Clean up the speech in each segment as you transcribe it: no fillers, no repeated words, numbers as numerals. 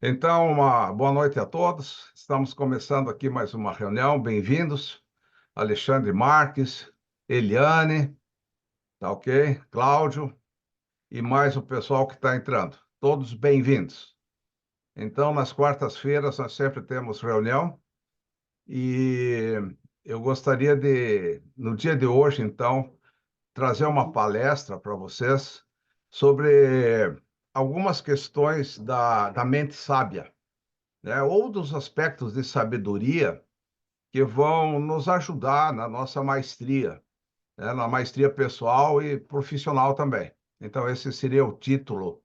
Então, uma boa noite a todos. Estamos começando aqui mais uma reunião. Bem-vindos. Alexandre Marques, Eliane, tá ok? Cláudio e mais o pessoal que está entrando. Todos bem-vindos. Então, nas quartas-feiras, nós sempre temos reunião e eu gostaria de, no dia de hoje, então, trazer uma palestra para vocês sobre algumas questões da mente sábia, né? Ou dos aspectos de sabedoria que vão nos ajudar na nossa maestria, né? Na maestria pessoal e profissional também. Então, esse seria o título,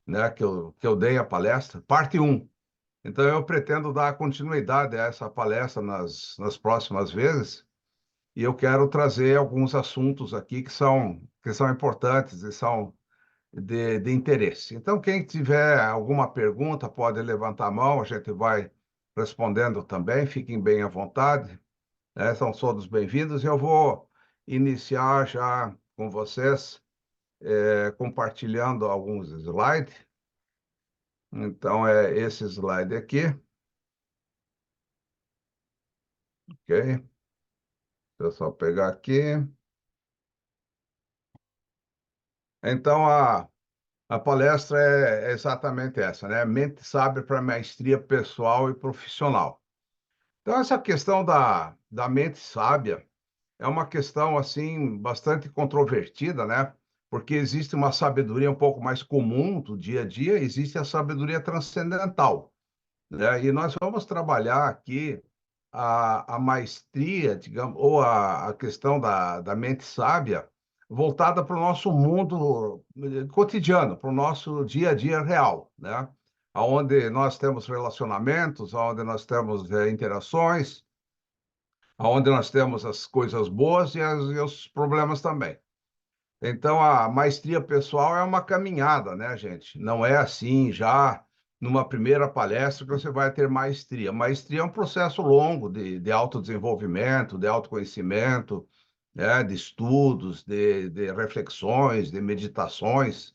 né, que eu dei à palestra, parte um. Então, eu pretendo dar continuidade a essa palestra nas próximas vezes, e eu quero trazer alguns assuntos aqui que são importantes e são de interesse. Então, quem tiver alguma pergunta, pode levantar a mão, a gente vai respondendo também, fiquem bem à vontade, né? São todos bem-vindos. Eu vou iniciar já com vocês, compartilhando alguns slides. Então, é esse slide aqui, ok? Deixa eu só pegar aqui. Então, a palestra é exatamente essa, né? Mente sábia para maestria pessoal e profissional. Então, essa questão da mente sábia é uma questão, assim, bastante controvertida, né? Porque existe uma sabedoria um pouco mais comum do dia a dia, existe a sabedoria transcendental, né? E nós vamos trabalhar aqui a maestria, digamos, ou a questão da mente sábia voltada para o nosso mundo cotidiano, para o nosso dia a dia real, né? Onde nós temos relacionamentos, onde nós temos interações, onde nós temos as coisas boas e os problemas também. Então, a maestria pessoal é uma caminhada, né, gente? Não é assim, já numa primeira palestra, que você vai ter maestria. Maestria é um processo longo de autodesenvolvimento, de autoconhecimento, né, de estudos, de reflexões, de meditações,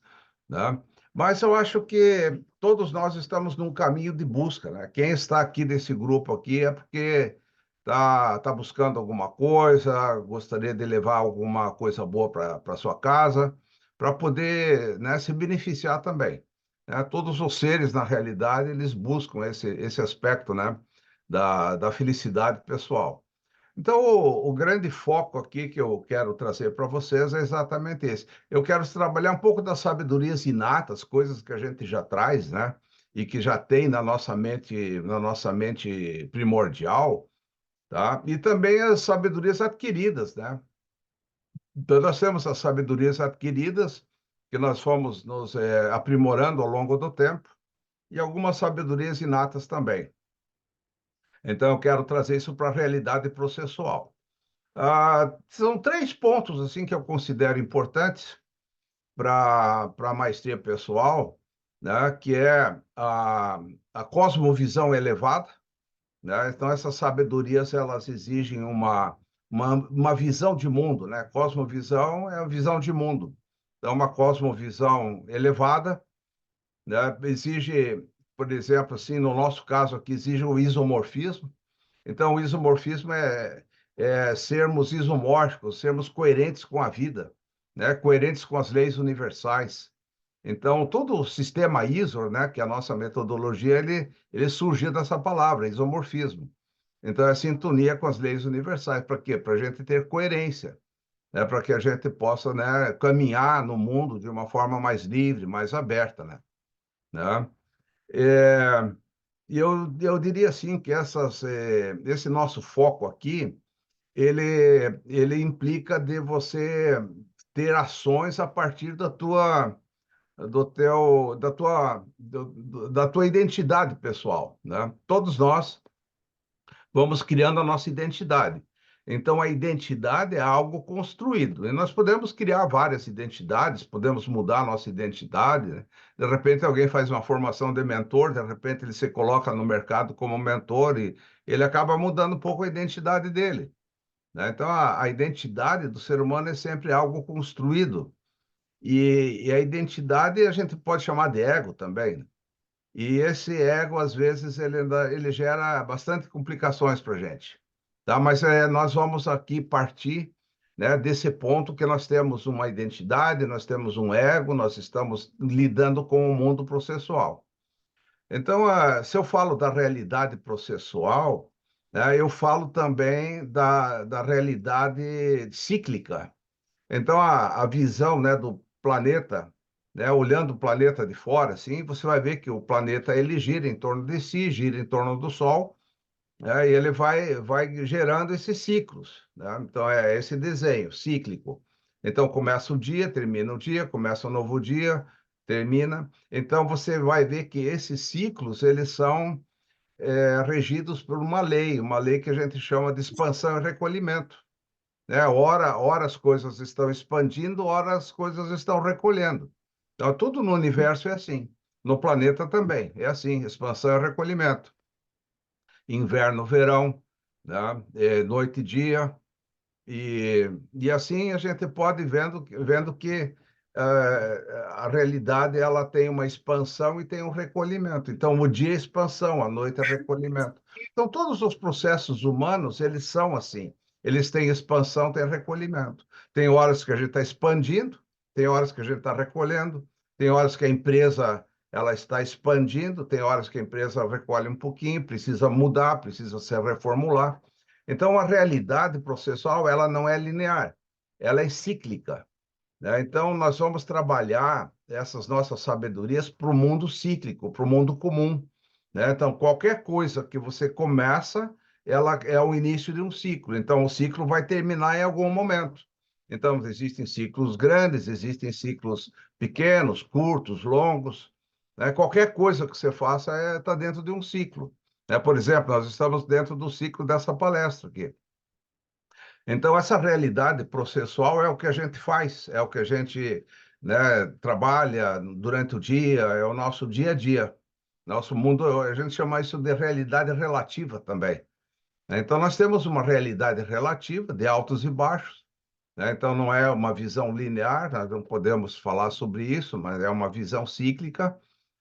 né? Mas eu acho que todos nós estamos num caminho de busca, né? Quem está aqui desse grupo aqui é porque tá buscando alguma coisa, gostaria de levar alguma coisa boa para sua casa, para poder, né, se beneficiar também, né? Todos os seres, na realidade, eles buscam esse aspecto, né, da felicidade pessoal. Então, o grande foco aqui que eu quero trazer para vocês é exatamente esse. Eu quero trabalhar um pouco das sabedorias inatas, coisas que a gente já traz, né? E que já tem na nossa mente primordial, tá? E também as sabedorias adquiridas, né? Então, nós temos as sabedorias adquiridas, que nós fomos nos aprimorando ao longo do tempo, e algumas sabedorias inatas também. Então, eu quero trazer isso para a realidade processual. São três pontos assim que eu considero importantes para a maestria pessoal, né? Que é a cosmovisão elevada, né? Então, essas sabedorias, elas exigem uma visão de mundo, né? Cosmovisão é a visão de mundo. Então, uma cosmovisão elevada, né? Exige, por exemplo, assim, no nosso caso aqui, exige o isomorfismo. Então, o isomorfismo é sermos isomórficos, sermos coerentes com a vida, né? Coerentes com as leis universais. Então, todo o sistema ISO, né, que é a nossa metodologia, ele surgiu dessa palavra, isomorfismo. Então, é sintonia com as leis universais. Para quê? Para a gente ter coerência, né? Para que a gente possa, né, caminhar no mundo de uma forma mais livre, mais aberta, né? É, e eu diria assim que esse nosso foco aqui, ele implica de você ter ações a partir da tua identidade pessoal, né? Todos nós vamos criando a nossa identidade. Então, a identidade é algo construído. E nós podemos criar várias identidades, podemos mudar a nossa identidade, né? De repente, alguém faz uma formação de mentor, de repente, ele se coloca no mercado como mentor e ele acaba mudando um pouco a identidade dele, né? Então, a identidade do ser humano é sempre algo construído. E a identidade a gente pode chamar de ego também, né? E esse ego, às vezes, ele gera bastante complicações para a gente, tá? Mas nós vamos aqui partir, né, desse ponto que nós temos uma identidade, nós temos um ego, nós estamos lidando com o mundo processual. Então, se eu falo da realidade processual, né, eu falo também da realidade cíclica. Então, a visão, né, do planeta, né, olhando o planeta de fora, assim, você vai ver que o planeta ele gira em torno de si, gira em torno do Sol, né, e ele vai gerando esses ciclos, né? Então, é esse desenho cíclico. Então, começa o dia, termina o dia, começa um novo dia, termina. Então, você vai ver que esses ciclos, eles são regidos por uma lei que a gente chama de expansão e recolhimento, né? Ora as coisas estão expandindo, ora as coisas estão recolhendo. Então, tudo no universo é assim. No planeta também é assim, expansão e recolhimento. Inverno, verão, né? Noite e dia. E assim a gente pode ir vendo que a realidade ela tem uma expansão e tem um recolhimento. Então, o dia é expansão, a noite é recolhimento. Então, todos os processos humanos, eles são assim. Eles têm expansão, têm recolhimento. Tem horas que a gente está expandindo, tem horas que a gente está recolhendo, tem horas que a empresa ela está expandindo, tem horas que a empresa recolhe um pouquinho, precisa mudar, precisa se reformular. Então, a realidade processual, ela não é linear, ela é cíclica, né? Então, nós vamos trabalhar essas nossas sabedorias para o mundo cíclico, para o mundo comum, né? Então, qualquer coisa que você começa, ela é o início de um ciclo. Então, o ciclo vai terminar em algum momento. Então, existem ciclos grandes, existem ciclos pequenos, curtos, longos, né? Qualquer coisa que você faça está dentro de um ciclo, né? Por exemplo, nós estamos dentro do ciclo dessa palestra aqui. Então, essa realidade processual é o que a gente faz, é o que a gente, né, trabalha durante o dia, é o nosso dia a dia. Nosso mundo, a gente chama isso de realidade relativa também, né? Então, nós temos uma realidade relativa de altos e baixos, né? Então, não é uma visão linear, nós não podemos falar sobre isso, mas é uma visão cíclica,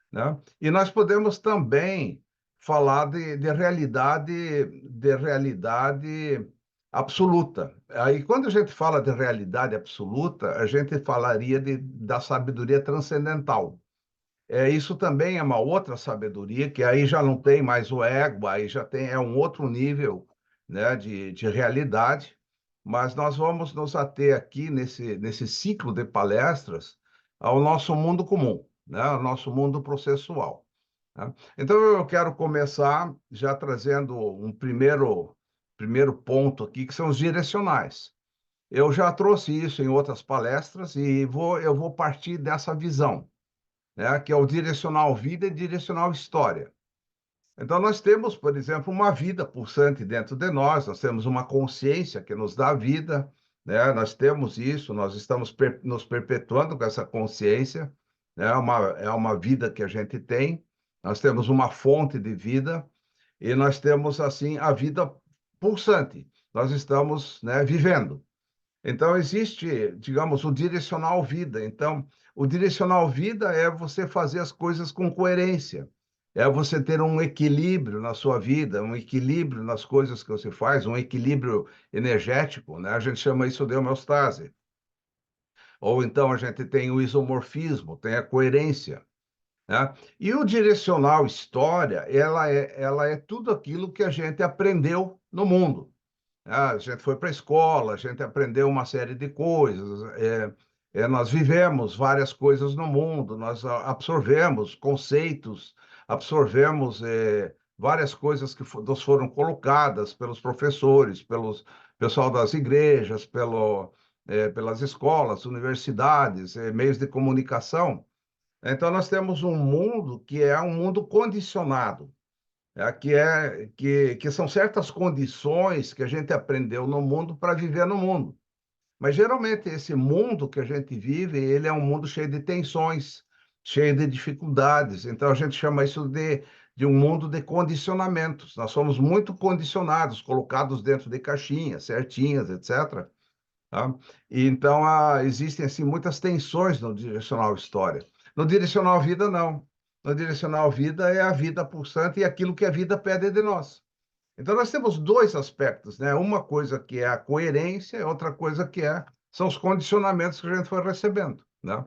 né? E nós podemos também falar de realidade absoluta. Aí, quando a gente fala de realidade absoluta, a gente falaria da sabedoria transcendental. Isso também é uma outra sabedoria, que aí já não tem mais o ego, aí já tem, é um outro nível, né, de realidade. Mas nós vamos nos ater aqui nesse ciclo de palestras ao nosso mundo comum, né, ao nosso mundo processual, tá? Então eu quero começar já trazendo um primeiro ponto aqui, que são os direcionais. Eu já trouxe isso em outras palestras e eu vou partir dessa visão, né, que é o direcional vida e direcional história. Então, nós temos, por exemplo, uma vida pulsante dentro de nós temos uma consciência que nos dá vida, né? Nós temos isso, nós estamos nos perpetuando com essa consciência, né? É uma vida que a gente tem, nós temos uma fonte de vida e nós temos, assim, a vida pulsante. Nós estamos, né, vivendo. Então, existe, digamos, o direcional vida. Então, o direcional vida é você fazer as coisas com coerência, é você ter um equilíbrio na sua vida, um equilíbrio nas coisas que você faz, um equilíbrio energético, né? A gente chama isso de homeostase. Ou então a gente tem o isomorfismo, tem a coerência, né? E o direcional história, ela é tudo aquilo que a gente aprendeu no mundo. A gente foi para a escola, a gente aprendeu uma série de coisas, nós vivemos várias coisas no mundo, nós absorvemos conceitos, absorvemos várias coisas que nos foram colocadas pelos professores, pelos pessoal das igrejas, pelas escolas, universidades, meios de comunicação. Então, nós temos um mundo que é um mundo condicionado, que são certas condições que a gente aprendeu no mundo para viver no mundo. Mas geralmente esse mundo que a gente vive, ele é um mundo cheio de tensões, cheio de dificuldades. Então a gente chama isso de um mundo de condicionamentos. Nós somos muito condicionados, colocados dentro de caixinhas certinhas, etc. Tá? E então existem assim muitas tensões no direcional história. No direcional vida não. No direcional vida é a vida pulsante e aquilo que a vida pede de nós. Então, nós temos dois aspectos, né? Uma coisa que é a coerência, e outra coisa que são os condicionamentos que a gente foi recebendo, né?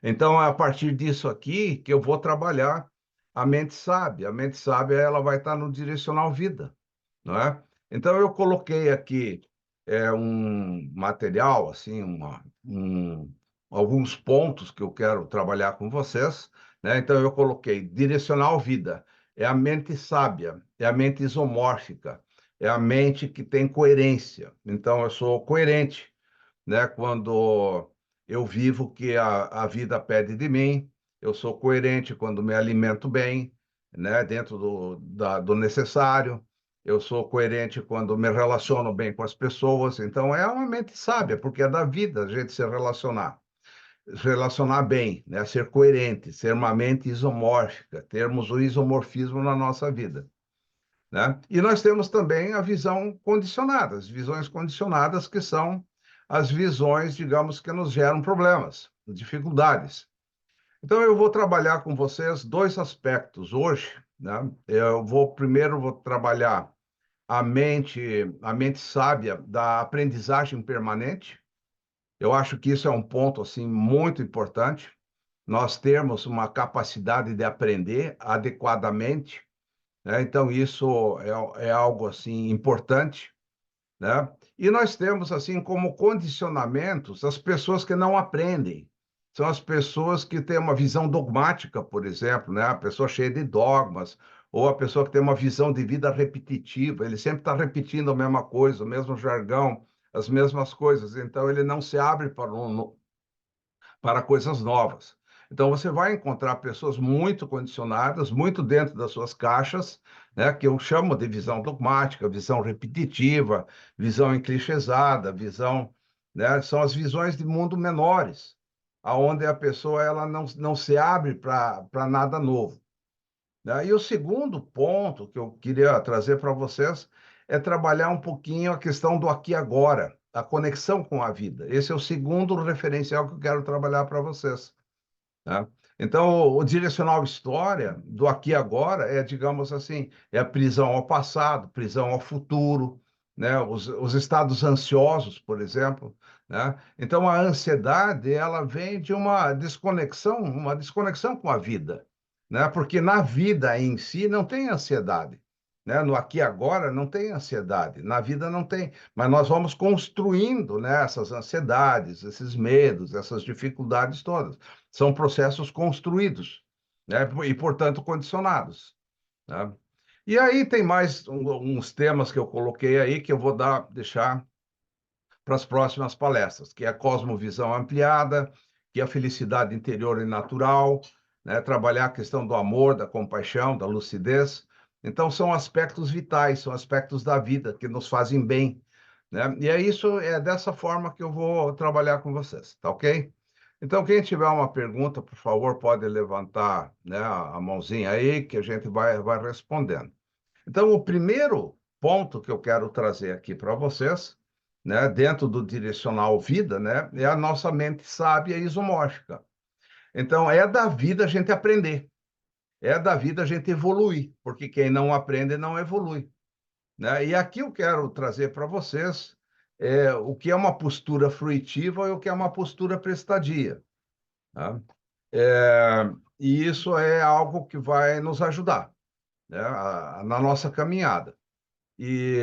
Então, é a partir disso aqui que eu vou trabalhar a mente sábia. A mente sábia, ela vai estar no direcional vida, não é? Então, eu coloquei aqui um material, assim, alguns pontos que eu quero trabalhar com vocês, né? Então, eu coloquei direcional vida, é a mente sábia, é a mente isomórfica, é a mente que tem coerência. Então, eu sou coerente, né? Quando eu vivo o que a vida pede de mim, eu sou coerente quando me alimento bem, né? Dentro do necessário, eu sou coerente quando me relaciono bem com as pessoas. Então, é uma mente sábia, porque é da vida a gente se relacionar bem, né? Ser coerente, ser uma mente isomórfica, termos o isomorfismo na nossa vida, né? E nós temos também a visão condicionada, as visões condicionadas, que são as visões, digamos, que nos geram problemas, dificuldades. Então, eu vou trabalhar com vocês dois aspectos hoje, né? Primeiro vou trabalhar a mente sábia da aprendizagem permanente. Eu acho que isso é um ponto assim muito importante. Nós termos uma capacidade de aprender adequadamente, né? Então, isso é algo assim importante, né? E nós temos assim como condicionamentos as pessoas que não aprendem. São as pessoas que têm uma visão dogmática, por exemplo, né? A pessoa cheia de dogmas, ou a pessoa que tem uma visão de vida repetitiva, ele sempre está repetindo a mesma coisa, o mesmo jargão, as mesmas coisas. Então, ele não se abre para coisas novas. Então, você vai encontrar pessoas muito condicionadas, muito dentro das suas caixas, né, que eu chamo de visão dogmática, visão repetitiva, visão enclichêsada, visão, né, são as visões de mundo menores, aonde a pessoa ela não se abre para nada novo, né? E o segundo ponto que eu queria trazer para vocês é trabalhar um pouquinho a questão do aqui e agora, a conexão com a vida. Esse é o segundo referencial que eu quero trabalhar para vocês, né? Então, o direcional história do aqui e agora é, digamos assim, é a prisão ao passado, prisão ao futuro, né? Os estados ansiosos, por exemplo, né? Então, a ansiedade, ela vem de uma desconexão com a vida, né? Porque na vida em si não tem ansiedade, né? No aqui e agora não tem ansiedade, na vida não tem, mas nós vamos construindo, né, essas ansiedades, esses medos, essas dificuldades todas. São processos construídos, né? E, portanto, condicionados, né? E aí tem mais uns temas que eu coloquei aí que eu vou deixar para as próximas palestras, que é a cosmovisão ampliada, que é a felicidade interior e natural, né? Trabalhar a questão do amor, da compaixão, da lucidez. Então, são aspectos vitais, são aspectos da vida que nos fazem bem, né? E é dessa forma que eu vou trabalhar com vocês, tá ok? Então, quem tiver uma pergunta, por favor, pode levantar, né, a mãozinha aí, que a gente vai respondendo. Então, o primeiro ponto que eu quero trazer aqui para vocês, né, dentro do direcional vida, né, é a nossa mente sábia e isomórfica. Então, é da vida a gente aprender, é da vida a gente evoluir, porque quem não aprende não evolui, né? E aqui eu quero trazer para vocês o que é uma postura fruitiva e o que é uma postura prestadia, tá? E isso é algo que vai nos ajudar, né, na nossa caminhada. E,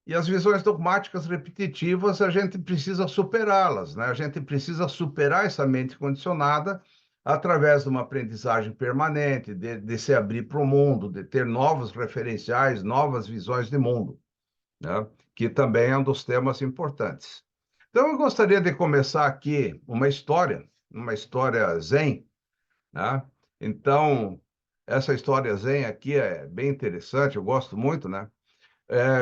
e as visões dogmáticas repetitivas, a gente precisa superá-las, né? A gente precisa superar essa mente condicionada através de uma aprendizagem permanente, de se abrir para o mundo, de ter novos referenciais, novas visões de mundo, né? Que também é um dos temas importantes. Então, eu gostaria de começar aqui uma história zen, né? Então, essa história zen aqui é bem interessante, eu gosto muito, né?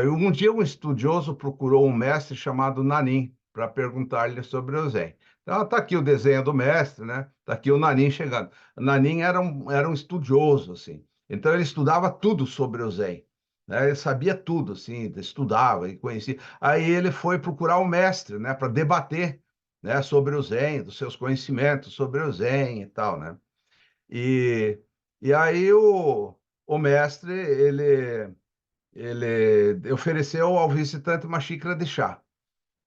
Um dia um estudioso procurou um mestre chamado Nanin para perguntar-lhe sobre o Zen. Então, está aqui o desenho do mestre, né? Está aqui o Nanin chegando. Nanin era um estudioso, assim. Então, ele estudava tudo sobre o Zen, né? Ele sabia tudo, assim, estudava e conhecia. Aí ele foi procurar o mestre, né? Para debater, né? Sobre o Zen, dos seus conhecimentos sobre o Zen e tal, né? E, e aí o mestre, ele ofereceu ao visitante uma xícara de chá,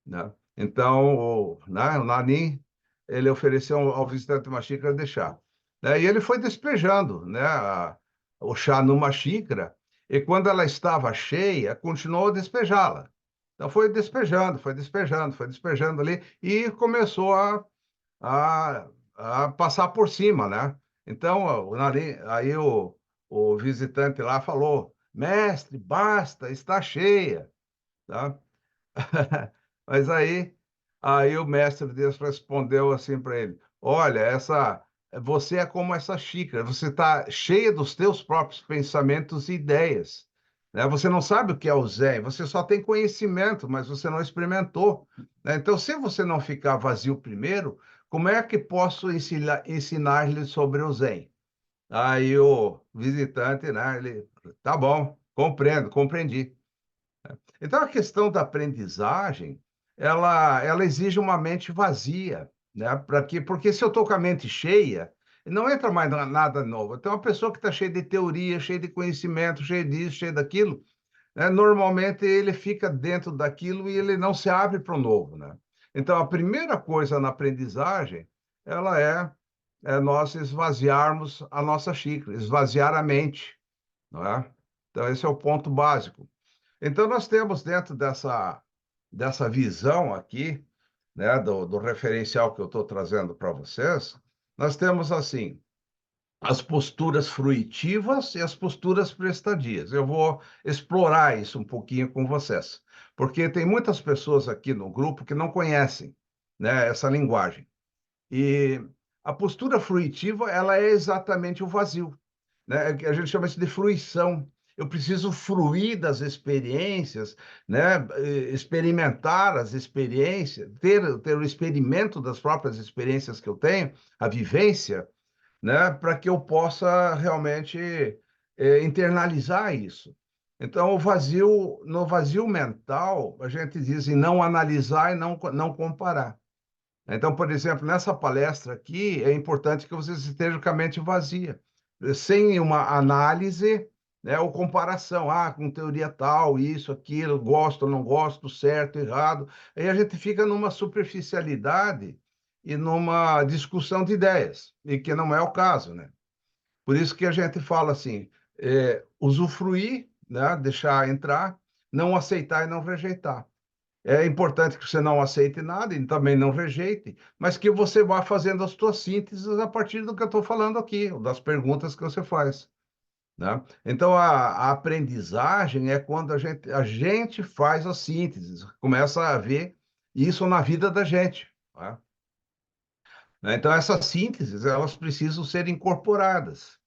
né? Então, o Nanim, ele ofereceu ao visitante uma xícara de chá, né? E ele foi despejando, né, o chá numa xícara, e quando ela estava cheia, continuou a despejá-la. Então, foi despejando, foi despejando, foi despejando ali, e começou a, a passar por cima, né? Então, aí o visitante lá falou: mestre, basta, está cheia, tá? Mas aí o mestre Deus respondeu assim para ele: olha, você é como essa xícara, você está cheia dos teus próprios pensamentos e ideias, né? Você não sabe o que é o Zen, você só tem conhecimento, mas você não experimentou, né? Então, se você não ficar vazio primeiro, como é que posso ensinar-lhe sobre o Zen? Aí o visitante, né? Ele, tá bom, compreendo, compreendi. Então, a questão da aprendizagem, ela exige uma mente vazia, né? Porque se eu estou com a mente cheia, não entra mais nada novo. Então, uma pessoa que está cheia de teoria, cheia de conhecimento, cheia disso, cheia daquilo, né? Normalmente ele fica dentro daquilo e ele não se abre para o novo, né? Então, a primeira coisa na aprendizagem, ela é nós esvaziarmos a nossa xícara, esvaziar a mente, não é? Então, esse é o ponto básico. Então, nós temos dentro dessa visão aqui, né, do referencial que eu estou trazendo para vocês, nós temos assim as posturas fruitivas e as posturas prestadias. Eu vou explorar isso um pouquinho com vocês, porque tem muitas pessoas aqui no grupo que não conhecem, né, essa linguagem. E a postura fruitiva, ela é exatamente o vazio, né? A gente chama isso de fruição. Eu preciso fruir das experiências, né? Experimentar as experiências, ter o experimento das próprias experiências que eu tenho, a vivência, né? Para que eu possa realmente internalizar isso. Então, no vazio mental, a gente diz em não analisar e não comparar. Então, por exemplo, nessa palestra aqui, é importante que vocês estejam com a mente vazia, sem uma análise, né, ou comparação, com teoria tal, isso, aquilo, gosto, não gosto, certo, errado. Aí a gente fica numa superficialidade e numa discussão de ideias, e que não é o caso, né? Por isso que a gente fala assim, usufruir, né, deixar entrar, não aceitar e não rejeitar. É importante que você não aceite nada e também não rejeite, mas que você vá fazendo as suas sínteses a partir do que eu estou falando aqui, das perguntas que você faz, né? Então, a aprendizagem é quando a gente faz as sínteses, começa a ver isso na vida da gente, né? Então, essas sínteses, elas precisam ser incorporadas,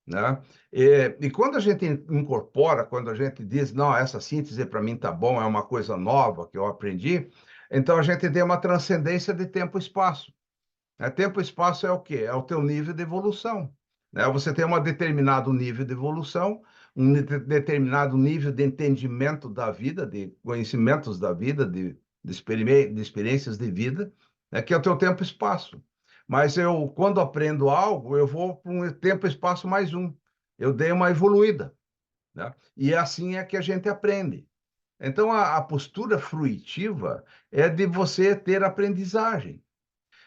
né? E quando a gente incorpora, quando a gente diz, não, essa síntese para mim tá bom, é uma coisa nova que eu aprendi, então a gente tem uma transcendência de tempo e espaço. Né? Tempo e espaço é o quê? É o teu nível de evolução. Né? Você tem um determinado nível de evolução, determinado nível de entendimento da vida, de conhecimentos da vida, de experiências de vida, né? Que é o teu tempo e espaço. Mas eu, quando aprendo algo, eu vou para um tempo e espaço mais um. Eu dei uma evoluída, né? E assim é que a gente aprende. Então, a postura fruitiva é de você ter aprendizagem,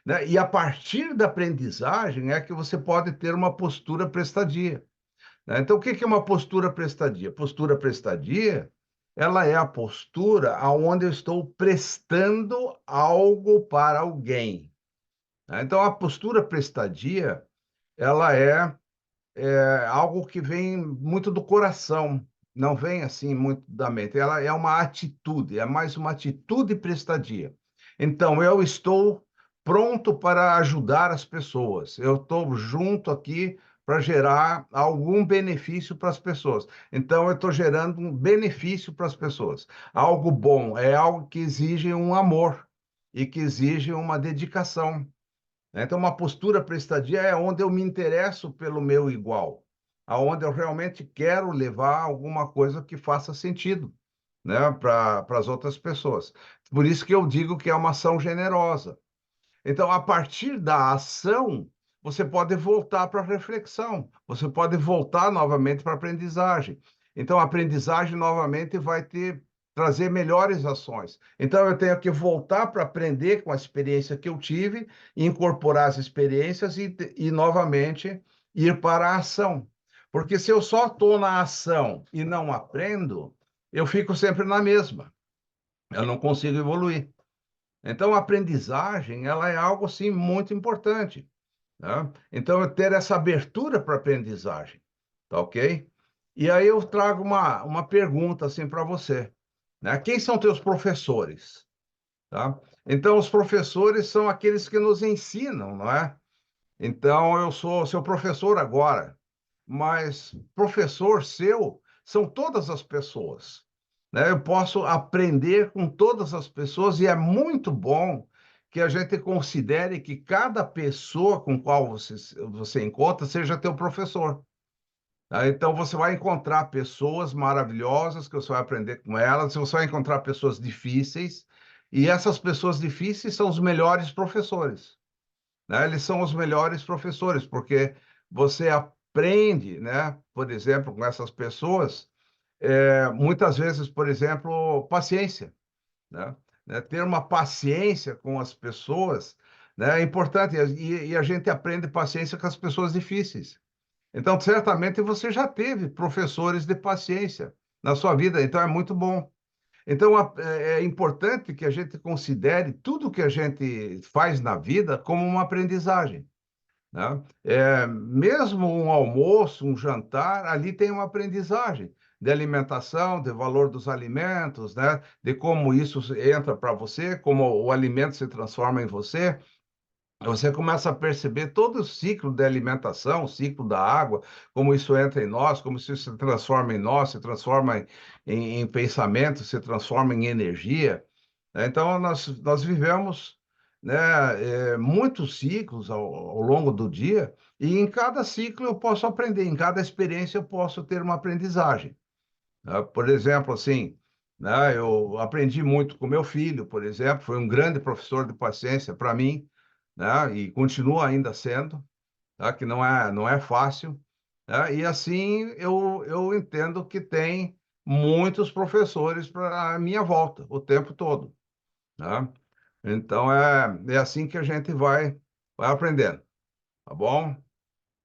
né? E a partir da aprendizagem é que você pode ter uma postura prestadia, né? Então, o que é uma postura prestadia? Postura prestadia, ela é a postura aonde eu estou prestando algo para alguém, né? Então, a postura prestadia, ela é algo que vem muito do coração, não vem assim muito da mente. Ela é uma atitude, é mais uma atitude prestadia. Então, eu estou pronto para ajudar as pessoas. Eu estou junto aqui para gerar algum benefício para as pessoas. Então, eu estou gerando um benefício para as pessoas. Algo bom, é algo que exige um amor e que exige uma dedicação, né? Então, uma postura prestadia é onde eu me interesso pelo meu igual, aonde eu realmente quero levar alguma coisa que faça sentido, né, para as outras pessoas. Por isso que eu digo que é uma ação generosa. Então, a partir da ação, você pode voltar para a reflexão, você pode voltar novamente para a aprendizagem. Então, a aprendizagem novamente vai trazer melhores ações. Então, eu tenho que voltar para aprender com a experiência que eu tive, incorporar as experiências e novamente ir para a ação. Porque se eu só estou na ação e não aprendo, eu fico sempre na mesma. Eu não consigo evoluir. Então, a aprendizagem, ela é algo, assim, muito importante, né? Então, eu ter essa abertura para aprendizagem, tá ok? E aí eu trago uma pergunta, assim, para você, né? Quem são teus professores, tá? Então, os professores são aqueles que nos ensinam, não é? Então, eu sou seu professor agora, mas professor seu são todas as pessoas, né? Eu posso aprender com todas as pessoas e é muito bom que a gente considere que cada pessoa com qual você encontra seja teu professor, tá? Então, você vai encontrar pessoas maravilhosas que você vai aprender com elas, você vai encontrar pessoas difíceis, e essas pessoas difíceis são os melhores professores, né? Eles são os melhores professores, porque você aprende, né? Por exemplo, com essas pessoas, muitas vezes, por exemplo, paciência, né? Ter uma paciência com as pessoas, né? É importante, e a gente aprende paciência com as pessoas difíceis. Então, certamente você já teve professores de paciência na sua vida, então é muito bom. Então, é importante que a gente considere tudo que a gente faz na vida como uma aprendizagem, né? Mesmo um almoço, um jantar, ali tem uma aprendizagem de alimentação, de valor dos alimentos, né? De como isso entra para você, como o alimento se transforma em você. Você começa a perceber todo o ciclo de alimentação, o ciclo da água, como isso entra em nós, como isso se transforma em nós, se transforma em pensamento, se transforma em energia, né? Então, nós vivemos, né, muitos ciclos ao longo do dia, e em cada ciclo eu posso aprender, em cada experiência eu posso ter uma aprendizagem, né? Por exemplo, assim, né, eu aprendi muito com meu filho, por exemplo, foi um grande professor de paciência para mim, né, e continua ainda sendo, tá, que não é fácil, né? E assim eu entendo que tem muitos professores para a minha volta o tempo todo, né? Então, é assim que a gente vai aprendendo, tá bom?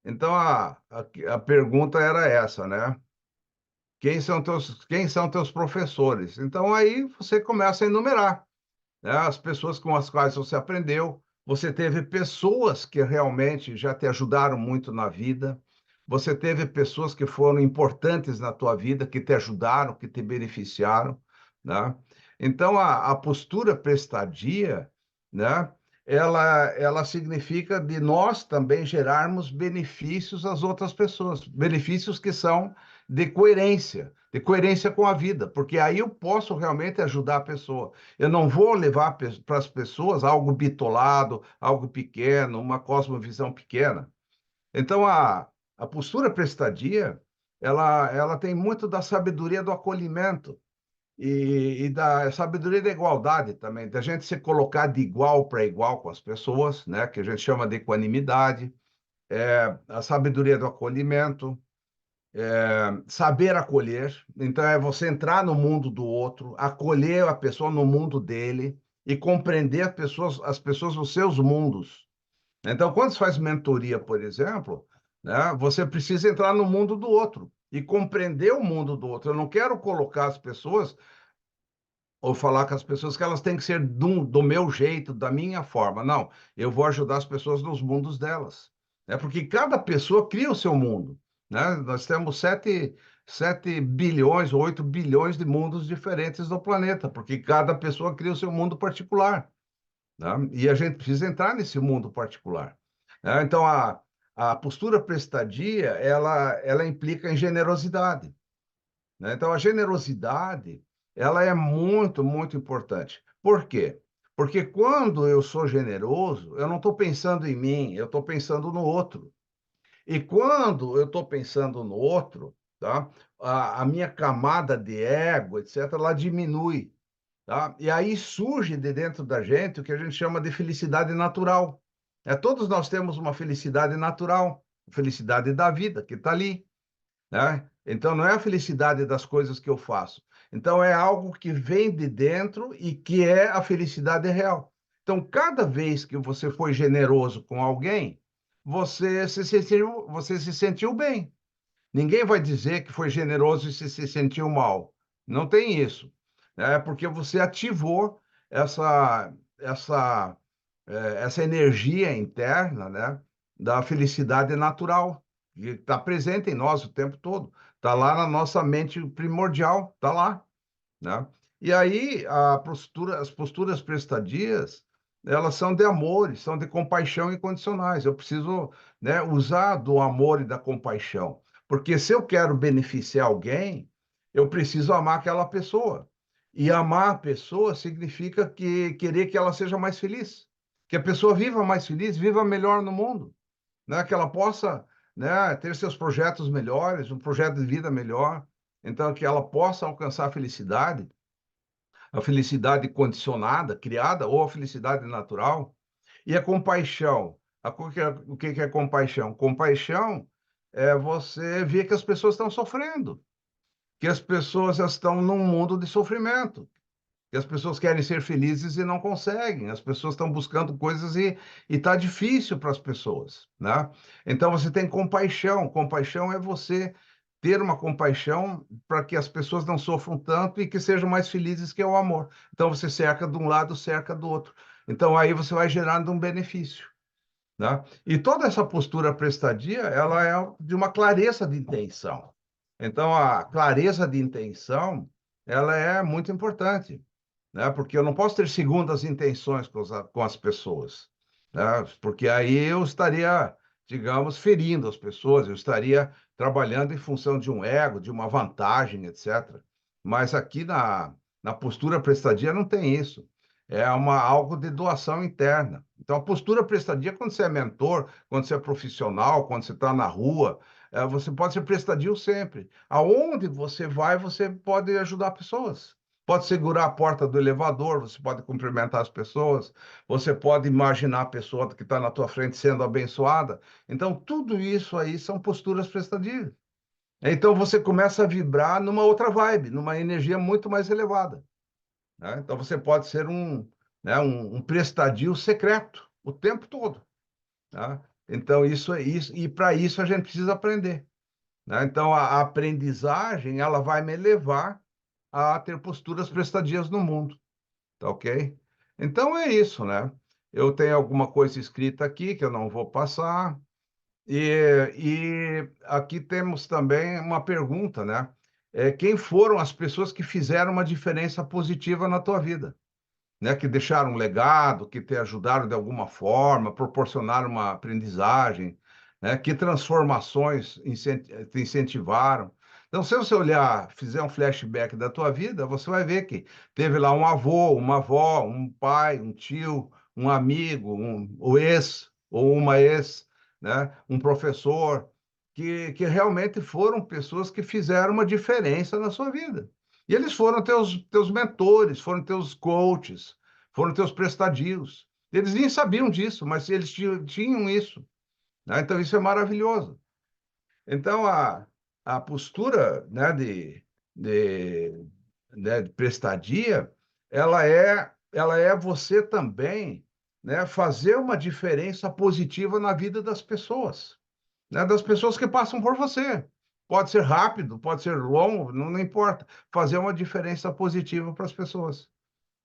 Então, a pergunta era essa, né? Quem são teus professores? Então, aí você começa a enumerar, né? As pessoas com as quais você aprendeu, você teve pessoas que realmente já te ajudaram muito na vida, você teve pessoas que foram importantes na tua vida, que te ajudaram, que te beneficiaram, né? Então, a postura prestadia, né? Ela significa de nós também gerarmos benefícios às outras pessoas, benefícios que são de coerência com a vida, porque aí eu posso realmente ajudar a pessoa. Eu não vou levar para as pessoas algo bitolado, algo pequeno, uma cosmovisão pequena. Então, a postura prestadia, ela tem muito da sabedoria do acolhimento e da sabedoria da igualdade também, da gente se colocar de igual para igual com as pessoas, né, que a gente chama de equanimidade, a sabedoria do acolhimento, saber acolher. Então, é você entrar no mundo do outro, acolher a pessoa no mundo dele e compreender as pessoas nos seus mundos. Então, quando você faz mentoria, por exemplo, né, você precisa entrar no mundo do outro e compreender o mundo do outro. Eu não quero colocar as pessoas ou falar com as pessoas que elas têm que ser do meu jeito, da minha forma. Não, eu vou ajudar as pessoas nos mundos delas, né? Porque cada pessoa cria o seu mundo, né? Nós temos 7 bilhões ou 8 bilhões de mundos diferentes no planeta, porque cada pessoa cria o seu mundo particular, né? E a gente precisa entrar nesse mundo particular, né? Então, a postura prestadia, ela implica em generosidade, né? Então, a generosidade, ela é muito, muito importante. Por quê? Porque quando eu sou generoso, eu não estou pensando em mim, eu estou pensando no outro. E quando eu estou pensando no outro, tá? A minha camada de ego, etc., ela diminui, tá? E aí surge de dentro da gente o que a gente chama de felicidade natural. Todos nós temos uma felicidade natural, felicidade da vida, que está ali, né? Então, não é a felicidade das coisas que eu faço. Então, é algo que vem de dentro e que é a felicidade real. Então, cada vez que você foi generoso com alguém, você se sentiu bem. Ninguém vai dizer que foi generoso e se sentiu mal. Não tem isso. É porque você ativou essa, essa energia interna, né, da felicidade natural, que está presente em nós o tempo todo. Está lá na nossa mente primordial, está lá, né? E aí as posturas prestadias, elas são de amor, são de compaixão incondicionais. Eu preciso, né, usar do amor e da compaixão, porque se eu quero beneficiar alguém, eu preciso amar aquela pessoa. E amar a pessoa significa querer que ela seja mais feliz, que a pessoa viva mais feliz, viva melhor no mundo, né? Que ela possa, né, ter seus projetos melhores, um projeto de vida melhor. Então, que ela possa alcançar a felicidade condicionada, criada, ou a felicidade natural. E a compaixão. O que é compaixão? Compaixão é você ver que as pessoas estão sofrendo, que as pessoas estão num mundo de sofrimento, que as pessoas querem ser felizes e não conseguem, as pessoas estão buscando coisas e está difícil para as pessoas, né? Então você tem compaixão. Compaixão é você ter uma compaixão para que as pessoas não sofram tanto e que sejam mais felizes, que é o amor. Então você cerca de um lado, cerca do outro. Então aí você vai gerando um benefício, né? E toda essa postura prestadia, ela é de uma clareza de intenção. Então a clareza de intenção, ela é muito importante, né? Porque eu não posso ter segundas intenções com as pessoas, né? Porque aí eu estaria, digamos, ferindo as pessoas, eu estaria trabalhando em função de um ego, de uma vantagem, etc. Mas aqui na postura prestadia não tem isso. É algo de doação interna. Então, a postura prestadia, quando você é mentor, quando você é profissional, quando você está na rua, você pode ser prestadio sempre. Aonde você vai, você pode ajudar pessoas. Pode segurar a porta do elevador, você pode cumprimentar as pessoas, você pode imaginar a pessoa que está na tua frente sendo abençoada. Então, tudo isso aí são posturas prestadias. Então, você começa a vibrar numa outra vibe, numa energia muito mais elevada, né? Então, você pode ser né, um prestadio secreto o tempo todo, tá? Então, isso é isso, e para isso a gente precisa aprender, né? Então, a aprendizagem, ela vai me levar a ter posturas prestadias no mundo. Tá ok? Então é isso, né? Eu tenho alguma coisa escrita aqui que eu não vou passar. E aqui temos também uma pergunta, né? Quem foram as pessoas que fizeram uma diferença positiva na tua vida? Né? Que deixaram um legado, que te ajudaram de alguma forma, proporcionaram uma aprendizagem, né? Que transformações te incentivaram. Então, se você olhar, fizer um flashback da tua vida, você vai ver que teve lá um avô, uma avó, um pai, um tio, um amigo, o ex ou uma ex, né? Um professor, que realmente foram pessoas que fizeram uma diferença na sua vida. E eles foram teus mentores, foram teus coaches, foram teus prestadios. Eles nem sabiam disso, mas eles tinham isso, né? Então, isso é maravilhoso. Então, a postura, né, de, de prestadia, ela é você também, né, fazer uma diferença positiva na vida das pessoas, né, das pessoas que passam por você. Pode ser rápido, pode ser longo, não importa. Fazer uma diferença positiva para as pessoas,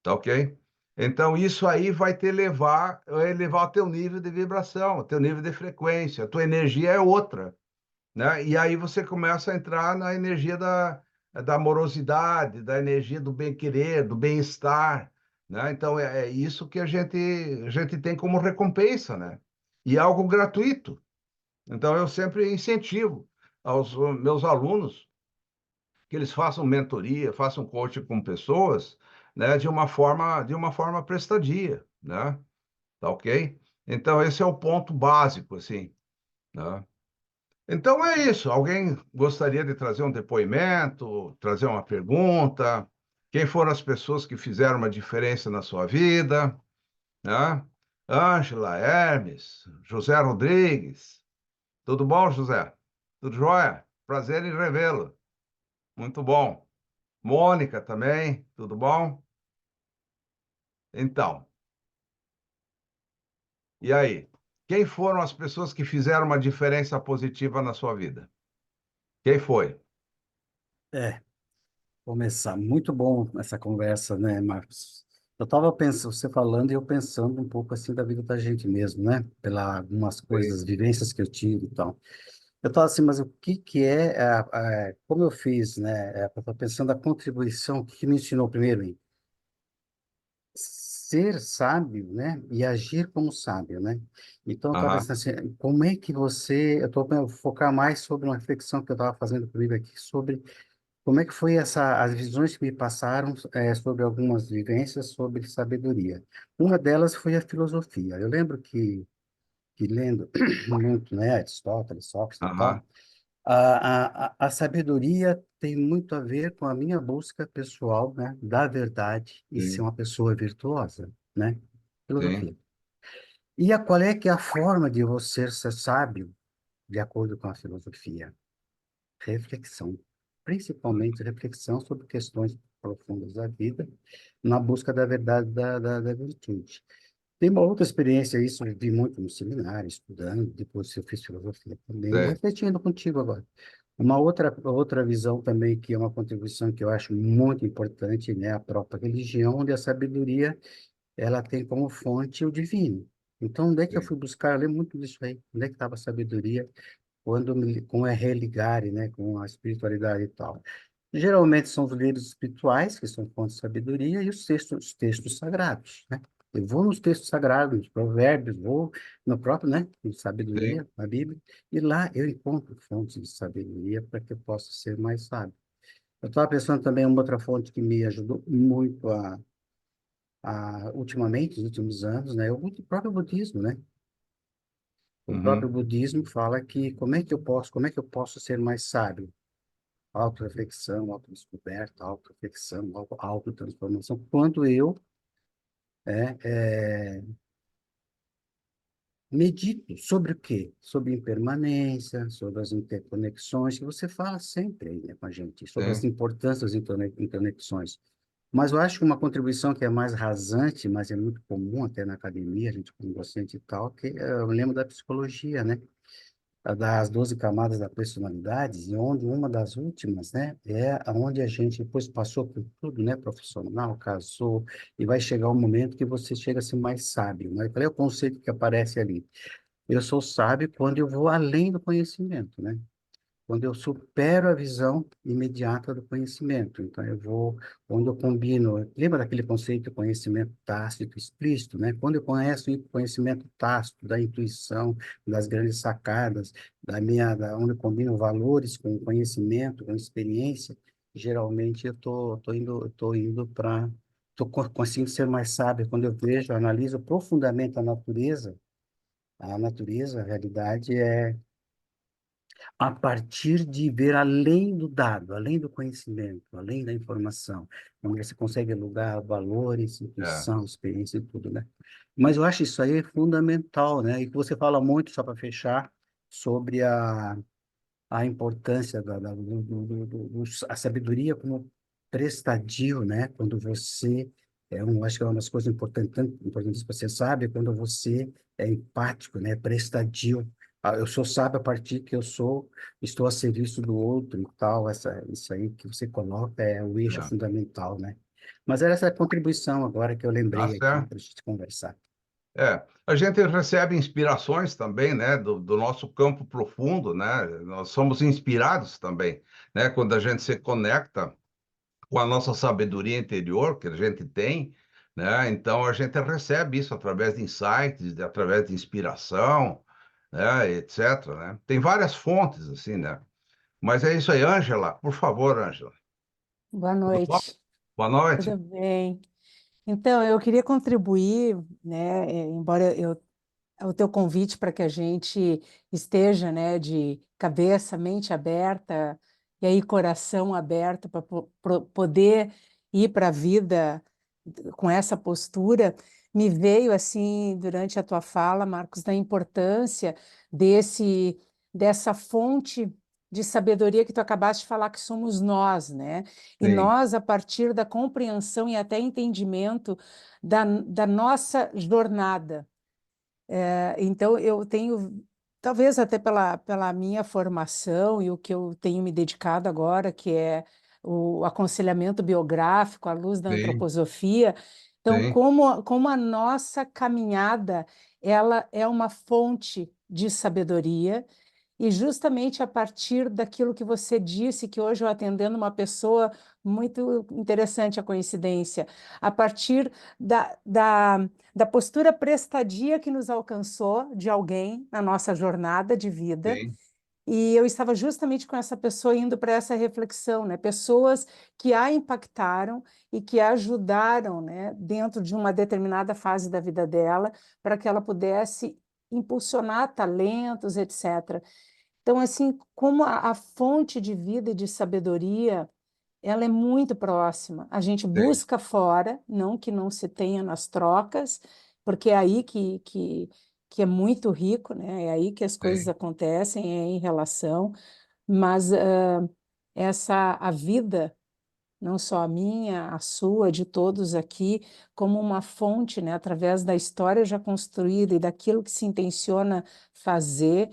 tá ok? Então, isso aí vai elevar o teu nível de vibração, o teu nível de frequência, a tua energia é outra, né? E aí você começa a entrar na energia da amorosidade, da energia do bem-querer, do bem-estar, né? Então, é isso que a gente tem como recompensa, né? E é algo gratuito. Então, eu sempre incentivo aos meus alunos que eles façam mentoria, façam coaching com pessoas, né, de uma forma prestadia, né? Tá ok? Então, esse é o ponto básico, assim, né? Então, é isso. Alguém gostaria de trazer um depoimento, trazer uma pergunta? Quem foram as pessoas que fizeram uma diferença na sua vida, né? Ângela, Hermes, José Rodrigues. Tudo bom, José? Tudo jóia? Prazer em revê-lo. Muito bom. Mônica também, tudo bom? Então, e aí? Quem foram as pessoas que fizeram uma diferença positiva na sua vida? Quem foi? É, começar. Muito bom essa conversa, né, Marcos? Eu estava pensando, você falando e eu pensando um pouco assim da vida da gente mesmo, né? Pela algumas Sim. coisas, vivências que eu tive e tal. Eu estava assim, mas o que que é, como eu fiz, né? Eu estava pensando a contribuição, o que me ensinou primeiro em ser sábio, né? E agir como sábio, né? Então eu estava Aham, pensando assim, como é que você, eu estou focar mais sobre uma reflexão que eu estava fazendo comigo aqui sobre como é que foi as visões que me passaram sobre algumas vivências sobre sabedoria. Uma delas foi a filosofia. Eu lembro que lendo muito, né, Aristóteles, Sócrates e aham, tal, a sabedoria tem muito a ver com a minha busca pessoal, né, da verdade e ser sim, uma pessoa virtuosa, né? sim, Filosofia. E qual é que é a forma de você ser sábio, de acordo com a filosofia? Reflexão, principalmente reflexão sobre questões profundas da vida, na busca da verdade da virtude. Tem uma outra experiência, isso eu vi muito no seminário, estudando, depois eu fiz filosofia também, e sim, refletindo contigo agora. Uma outra visão também, que é uma contribuição que eu acho muito importante, né, a própria religião, onde a sabedoria, ela tem como fonte o divino. Então, onde é que eu sim, fui buscar? Eu lembro muito disso aí. Onde é que estava a sabedoria? Com é religar, né, com a espiritualidade e tal. Geralmente são os livros espirituais, que são fontes de sabedoria, e os textos sagrados, né? Eu vou nos textos sagrados, nos provérbios, vou no próprio, né, em sim. sabedoria, na Bíblia, e lá eu encontro fontes de sabedoria para que eu possa ser mais sábio. Eu estava pensando também em uma outra fonte que me ajudou muito ultimamente, nos últimos anos, né, o próprio budismo, né? O próprio Uhum, budismo fala que como é que eu posso ser mais sábio? Autoreflexão, autodescoberta, autoreflexão, autotransformação. Quando eu é, é, medito sobre o quê? Sobre impermanência, sobre as interconexões, que você fala sempre aí, né, com a gente, sobre as sim, importâncias das interconexões. Mas eu acho que uma contribuição que é mais rasante, mas é muito comum até na academia, a gente como docente e tal, que eu lembro da psicologia, né? A das 12 camadas da personalidade, e onde uma das últimas, né, é onde a gente depois passou por tudo, né, profissional, casou, e vai chegar um momento que você chega a ser mais sábio, né? Qual é o conceito que aparece ali? Eu sou sábio quando eu vou além do conhecimento, né? Quando eu supero a visão imediata do conhecimento. Então, eu vou, quando eu combino, lembra daquele conceito de conhecimento tácito e explícito, né? Quando eu conheço o conhecimento tácito, da intuição, das grandes sacadas, onde eu combino valores com conhecimento, com experiência, geralmente tô indo para, consigo ser mais sábio quando eu vejo, analiso profundamente a realidade é a partir de ver além do dado, além do conhecimento, além da informação, onde você consegue alugar valores, é, intuição, experiência e tudo, né? Mas eu acho isso aí fundamental, né? E que você fala muito, só para fechar, sobre a importância a sabedoria como prestadio, né? Quando você acho que é uma das coisas importantes, tanto importantes que você sabe, é quando você é empático, né? Prestadio. Eu sou sábio a partir que estou a serviço do outro e tal. Isso aí que você coloca é o eixo é. fundamental, né? Mas era essa contribuição agora que eu Tá lembrei aqui certo. para a gente conversar. É, a gente recebe inspirações também, né, do nosso campo profundo, né? Nós somos inspirados também, né? Quando a gente se conecta com a nossa sabedoria interior que a gente tem, né? Então a gente recebe isso através de insights, através de inspiração, né, etc, né? Tem várias fontes assim, né? Mas é isso aí, Ângela, por favor, Ângela. Boa Tudo bom? noite, Boa noite. tudo bem? Então, eu queria contribuir, né, embora o teu convite para que a gente esteja, né, de cabeça, mente aberta e aí coração aberto para poder ir para a vida com essa postura, me veio assim durante a tua fala, Marcos, da importância dessa fonte de sabedoria que tu acabaste de falar que somos nós, né? E Sim, nós, a partir da compreensão e até entendimento da nossa jornada. Então, eu tenho, talvez até pela minha formação e o que eu tenho me dedicado agora, que é o aconselhamento biográfico à luz da sim, antroposofia. Então, sim, como a nossa caminhada, ela é uma fonte de sabedoria, e justamente a partir daquilo que você disse, que hoje eu atendendo uma pessoa, muito interessante a coincidência, a partir da postura prestadia que nos alcançou de alguém na nossa jornada de vida. sim, E eu estava justamente com essa pessoa indo para essa reflexão, né? Pessoas que a impactaram e que a ajudaram, né, dentro de uma determinada fase da vida dela, para que ela pudesse impulsionar talentos, etc. Então, assim, como a fonte de vida e de sabedoria, ela é muito próxima. A gente sim, busca fora, não que não se tenha nas trocas, porque é aí que é muito rico, né? É aí que as coisas sim. acontecem, é em relação, mas a vida, não só a minha, a sua, de todos aqui, como uma fonte, né, através da história já construída e daquilo que se intenciona fazer,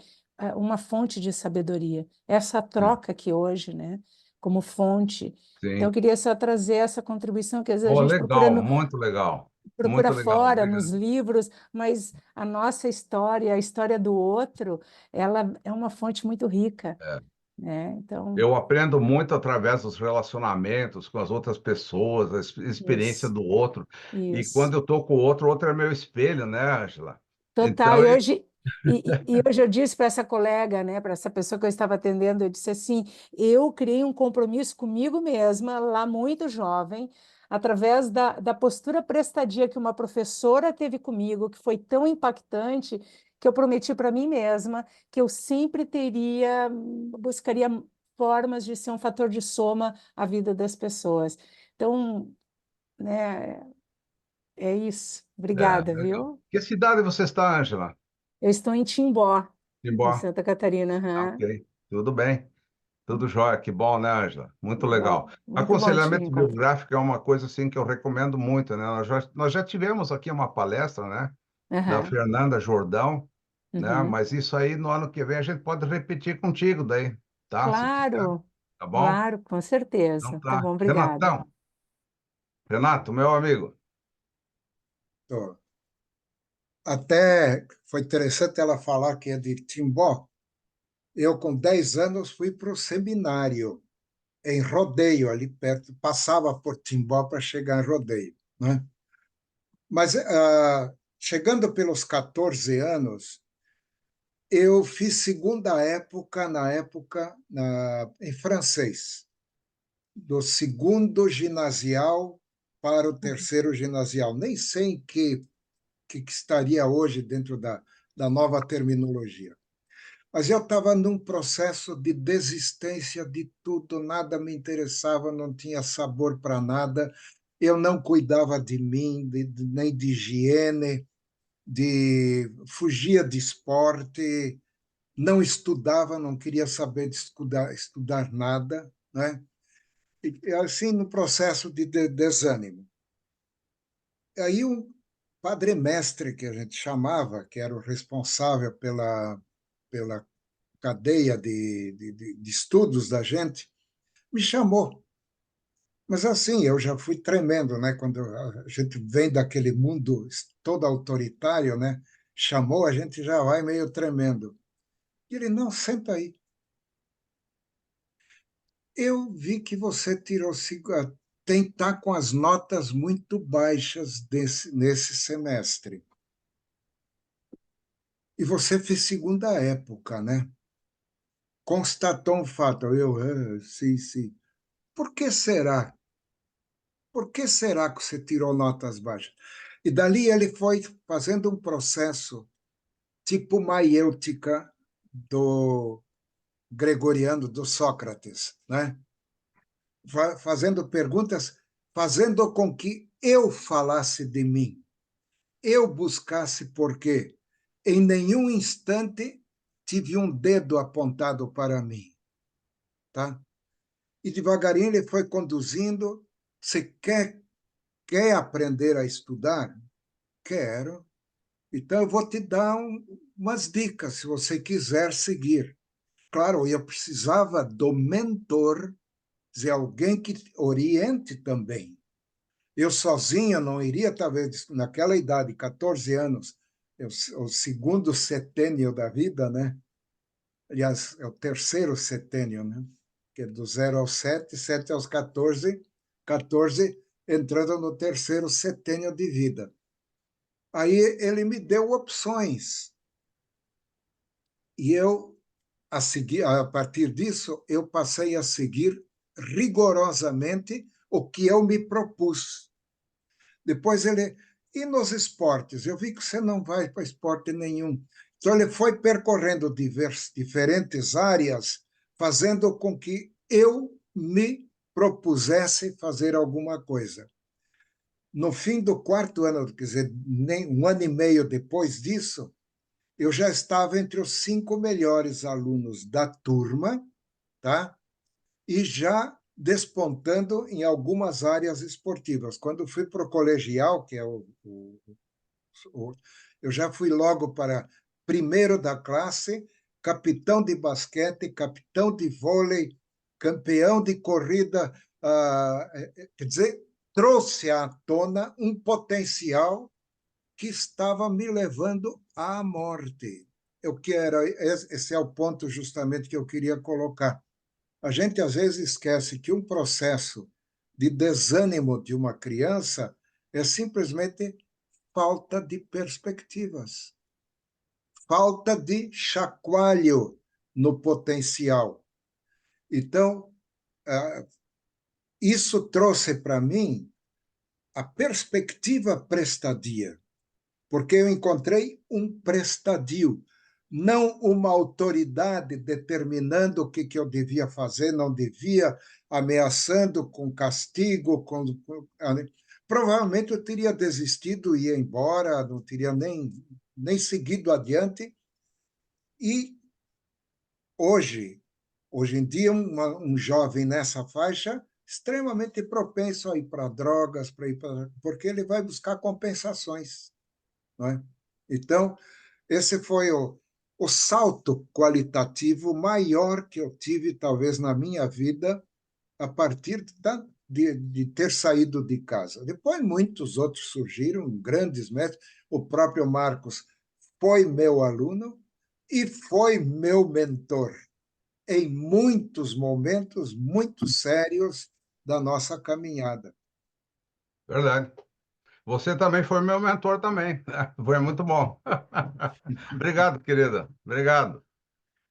uma fonte de sabedoria. Essa troca aqui hoje, né, como fonte. Então, eu Sim. queria só trazer essa contribuição, que às vezes a Oh, gente procura, legal, muito legal. procura Muito legal, fora, nos obrigado. livros, mas a nossa história, a história do outro, ela é uma fonte muito rica, É. né? Então, Eu aprendo muito através dos relacionamentos com as outras pessoas, experiência isso, do outro. E isso. quando eu estou com o outro, o outro é meu espelho, né, Ângela? Total. Então, E hoje eu disse para essa colega, né, para essa pessoa que eu estava atendendo, eu disse assim: eu criei um compromisso comigo mesma, lá muito jovem, através da postura prestadia que uma professora teve comigo, que foi tão impactante, que eu prometi para mim mesma que eu sempre buscaria formas de ser um fator de soma à vida das pessoas. Então, né, é isso. Obrigada, legal. viu? Que cidade você está, Ângela? Eu estou em Timbó, em Timbó. Santa Catarina. Ah, Aham. ok. Tudo bem. Tudo jóia. Que bom, né, Ângela? Muito legal. Muito bom te Aconselhamento encontrar. biográfico é uma coisa assim que eu recomendo muito, né? Nós já tivemos aqui uma palestra, né, da Aham. Fernanda Jordão, né? Uhum. Mas isso aí no ano que vem a gente pode repetir contigo daí, tá? Se quiser, Claro, tá bom? claro, com Então certeza. Tá tá. bom, obrigada. Renatão, Renato, meu amigo. Tô. Até foi interessante ela falar que é de Timbó. Eu, com 10 anos, fui para o seminário em Rodeio, ali perto, passava por Timbó para chegar em Rodeio, né? Mas, chegando pelos 14 anos, eu fiz segunda época, em francês, do segundo ginasial para o terceiro ginasial. Nem sei em que estaria hoje dentro da nova terminologia. Mas eu estava num processo de desistência de tudo, nada me interessava, não tinha sabor para nada, eu não cuidava de mim, nem de higiene, fugia de esporte, não estudava, não queria saber de estudar nada, né? E assim, no processo de desânimo. Aí um padre mestre, que a gente chamava, que era o responsável pela cadeia de estudos da gente, me chamou. Mas assim, eu já fui tremendo, né? Quando a gente vem daquele mundo todo autoritário, né? Chamou, a gente já vai meio tremendo. E ele, não, senta aí. Eu vi que você tem tá com as notas muito baixas nesse semestre. E você fez segunda época, né? Constatou um fato. Sim, sim. Por que será? Por que será que você tirou notas baixas? E dali ele foi fazendo um processo tipo maiêutica do gregoriano, do Sócrates, né? Fazendo perguntas, fazendo com que eu falasse de mim. eu buscasse por quê. Em nenhum instante tive um dedo apontado para mim, tá? E devagarinho ele foi conduzindo. Você quer aprender a estudar? Quero. Então eu vou te dar umas dicas, se você quiser seguir. Claro, eu precisava do mentor, de alguém que oriente também. Eu sozinho não iria, talvez, naquela idade, 14 anos, o segundo setênio da vida, né? Aliás, é o terceiro setênio, né? Que é do 0 aos 7, 7 aos 14, 14 entrando no terceiro setênio de vida. Aí ele me deu opções. E eu, a partir disso, eu passei a seguir rigorosamente o que eu me propus. Depois ele. E nos esportes? Eu vi que você não vai para esporte nenhum. Então ele foi percorrendo diferentes áreas, fazendo com que eu me propusesse fazer alguma coisa. No fim do quarto ano, quer dizer, nem um ano e meio depois disso, eu já estava entre os 5 melhores alunos da turma, tá? E já despontando em algumas áreas esportivas. Quando fui para o colegial, que é eu já fui logo para primeiro da classe, capitão de basquete, capitão de vôlei, campeão de corrida, quer dizer, trouxe à tona um potencial que estava me levando à morte. Eu quero, esse é o ponto justamente que eu queria colocar. A gente às vezes esquece que um processo de desânimo de uma criança é simplesmente falta de perspectivas, falta de chacoalho no potencial. Então, isso trouxe para mim a perspectiva prestadia, porque eu encontrei um prestadio, não uma autoridade determinando o que eu devia fazer, não devia, ameaçando com castigo, provavelmente eu teria desistido e ia embora, não teria nem seguido adiante. E hoje em dia, um jovem nessa faixa extremamente propenso a ir para drogas, porque ele vai buscar compensações, não é? Então, esse foi o salto qualitativo maior que eu tive, talvez, na minha vida, a partir de ter saído de casa. Depois, muitos outros surgiram, grandes mestres. O próprio Marcos foi meu aluno e foi meu mentor em muitos momentos muito sérios da nossa caminhada. Verdade. Você também foi meu mentor também. Foi muito bom. Obrigado, querida. Obrigado.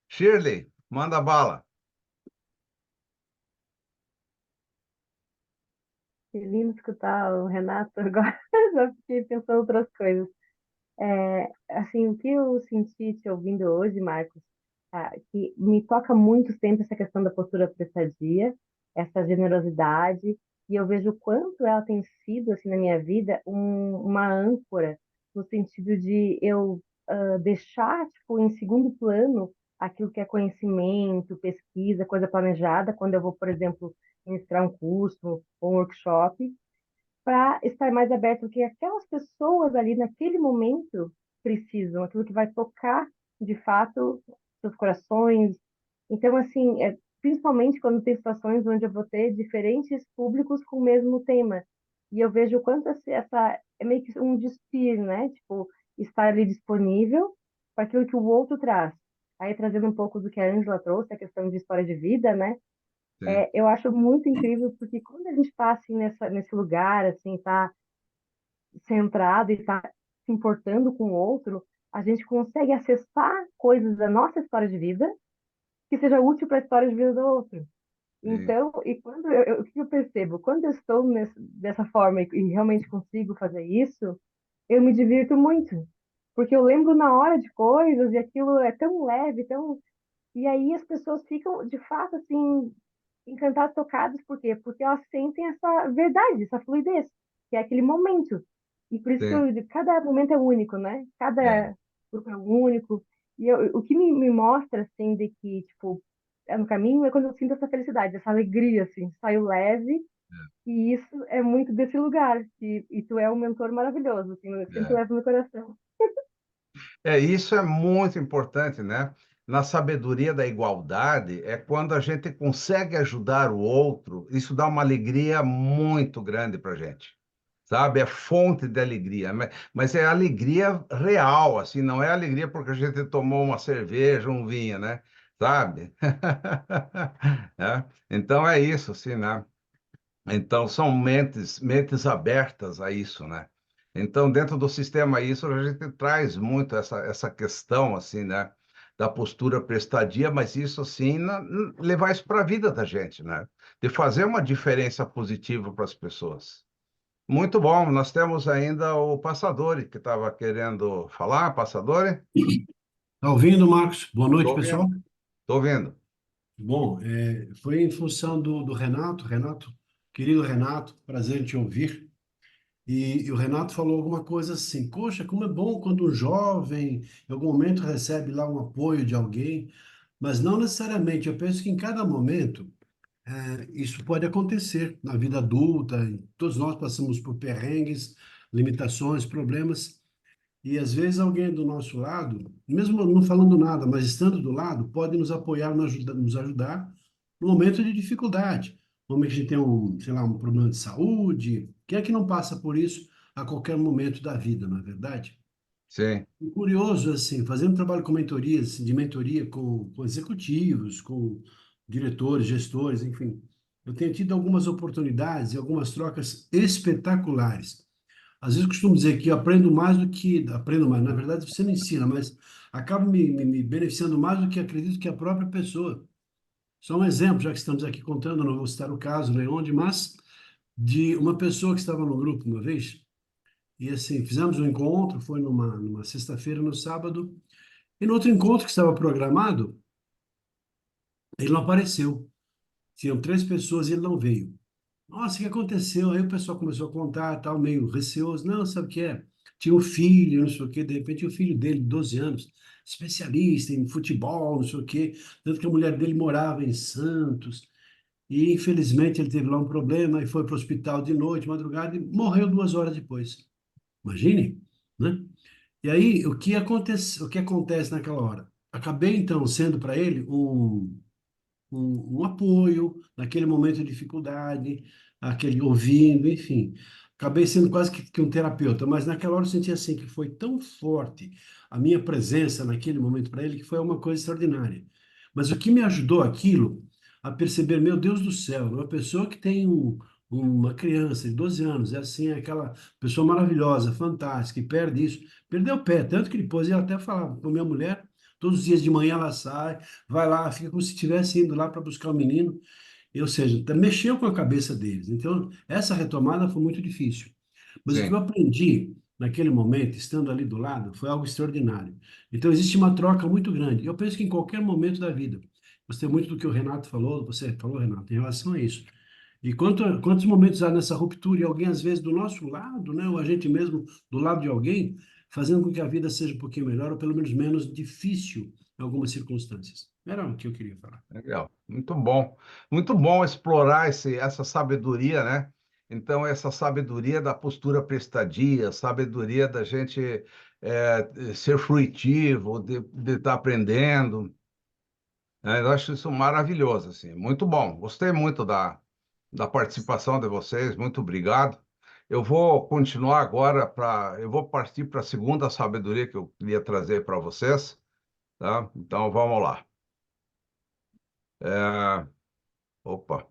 Shirley, manda bala. Que lindo escutar o Renato agora. Já fiquei pensando outras coisas. Assim, o que eu senti te ouvindo hoje, Marcos, que me toca muito sempre essa questão da postura prestadia, essa generosidade, e eu vejo o quanto ela tem sido, assim, na minha vida, uma âncora, no sentido de eu deixar, tipo, em segundo plano aquilo que é conhecimento, pesquisa, coisa planejada, quando eu vou, por exemplo, ministrar um curso ou um workshop, para estar mais aberto ao que aquelas pessoas ali naquele momento precisam, aquilo que vai tocar de fato seus corações. Então, assim, principalmente quando tem situações onde eu vou ter diferentes públicos com o mesmo tema. E eu vejo o quanto essa é meio que um despir, né? Tipo, estar ali disponível para aquilo que o outro traz. Aí, trazendo um pouco do que a Ângela trouxe, a questão de história de vida, né? Sim. Eu acho muito incrível, porque quando a gente está assim, nesse lugar, assim, tá centrado e tá se importando com o outro, a gente consegue acessar coisas da nossa história de vida que seja útil para a história de vida do outro. Sim. Então, e quando o que eu percebo? Quando eu estou dessa forma e realmente consigo fazer isso, eu me divirto muito. Porque eu lembro na hora de coisas e aquilo é tão leve, tão. E aí as pessoas ficam, de fato, assim, encantadas, tocadas, por quê? Porque elas sentem essa verdade, essa fluidez, que é aquele momento. E por isso que sim, eu digo, cada momento é único, né? é, Cada grupo é único. E o que me mostra, assim, de que, tipo, é no caminho é quando eu sinto essa felicidade, essa alegria, assim, saio leve. E isso é muito desse lugar. E tu é um mentor maravilhoso, assim, eu sempre é. levo no coração. Isso é muito importante, né? Na sabedoria da igualdade, é quando a gente consegue ajudar o outro, isso dá uma alegria muito grande para a gente, sabe? É fonte de alegria, mas é alegria real, assim, não é alegria porque a gente tomou uma cerveja, um vinho, né? Sabe? É. Então é isso, assim, né? Então, são mentes abertas a isso, né? Então, dentro do sistema isso, a gente traz muito essa questão, assim, né? Da postura prestadia, mas isso, assim, levar isso para a vida da gente, né? De fazer uma diferença positiva para as pessoas. Muito bom. Nós temos ainda o Passadori, que estava querendo falar. Passadori? Tá ouvindo, Marcos? Boa noite, Estou pessoal. ouvindo. Estou ouvindo. Bom, foi em função do Renato. Renato, querido Renato, prazer em te ouvir. E o Renato falou alguma coisa assim: Poxa, como é bom quando um jovem, em algum momento, recebe lá um apoio de alguém, mas não necessariamente. Eu penso que em cada momento, isso pode acontecer na vida adulta. E todos nós passamos por perrengues, limitações, problemas. E às vezes alguém do nosso lado, mesmo não falando nada, mas estando do lado, pode nos apoiar, nos ajudar no momento de dificuldade. No momento que a gente tem um, sei lá, um problema de saúde. Quem é que não passa por isso a qualquer momento da vida, não é verdade? Sim, E curioso, assim, fazendo trabalho com mentorias, de mentoria com executivos, com diretores, gestores, enfim, eu tenho tido algumas oportunidades e algumas trocas espetaculares. Às vezes eu costumo dizer que eu aprendo mais do que aprendo mais. Na verdade, você me ensina, mas acaba me beneficiando mais do que acredito que a própria pessoa. Só um exemplo, já que estamos aqui contando, não vou citar o caso nem onde, mas de uma pessoa que estava no grupo uma vez, e assim, fizemos um encontro, foi numa sexta-feira, no sábado, e no outro encontro que estava programado, ele não apareceu. Tinham três pessoas e ele não veio. Nossa, o que aconteceu? Aí o pessoal começou a contar, tal, meio receoso. Não, sabe o que é? Tinha um filho, não sei o quê, de repente o filho dele, de 12 anos, especialista em futebol, não sei o quê, tanto que a mulher dele morava em Santos, e infelizmente ele teve lá um problema e foi para o hospital de noite, madrugada, e morreu 2 horas depois. Imagine, né? E aí, o que acontece naquela hora? Acabei, então, sendo para ele um apoio naquele momento de dificuldade, aquele ouvindo, enfim. Acabei sendo quase que um terapeuta, mas naquela hora eu senti assim que foi tão forte a minha presença naquele momento para ele que foi uma coisa extraordinária. Mas o que me ajudou aquilo a perceber, meu Deus do céu, uma pessoa que tem uma criança de 12 anos, é assim, é aquela pessoa maravilhosa, fantástica, e perde isso, perdeu o pé, tanto que depois eu até falava com minha mulher, todos os dias de manhã ela sai, vai lá, fica como se estivesse indo lá para buscar o menino, ou seja, mexeu com a cabeça deles. Então, essa retomada foi muito difícil. Mas o que eu sim. aprendi naquele momento, estando ali do lado, foi algo extraordinário. Então, existe uma troca muito grande. Eu penso que em qualquer momento da vida, gostei muito do que o Renato falou, você falou, Renato, em relação a isso. E quantos momentos há nessa ruptura e alguém, às vezes, do nosso lado, né, ou a gente mesmo do lado de alguém, fazendo com que a vida seja um pouquinho melhor, ou pelo menos menos difícil em algumas circunstâncias. Era o que eu queria falar. Legal, muito bom explorar essa sabedoria, né? Então, essa sabedoria da postura prestadia, sabedoria da gente ser fruitivo, de estar aprendendo, né? Eu acho isso maravilhoso, assim, muito bom. Gostei muito da participação de vocês, muito obrigado. Eu vou continuar agora eu vou partir para a segunda sabedoria que eu queria trazer para vocês, tá? Então, vamos lá. É, Opa.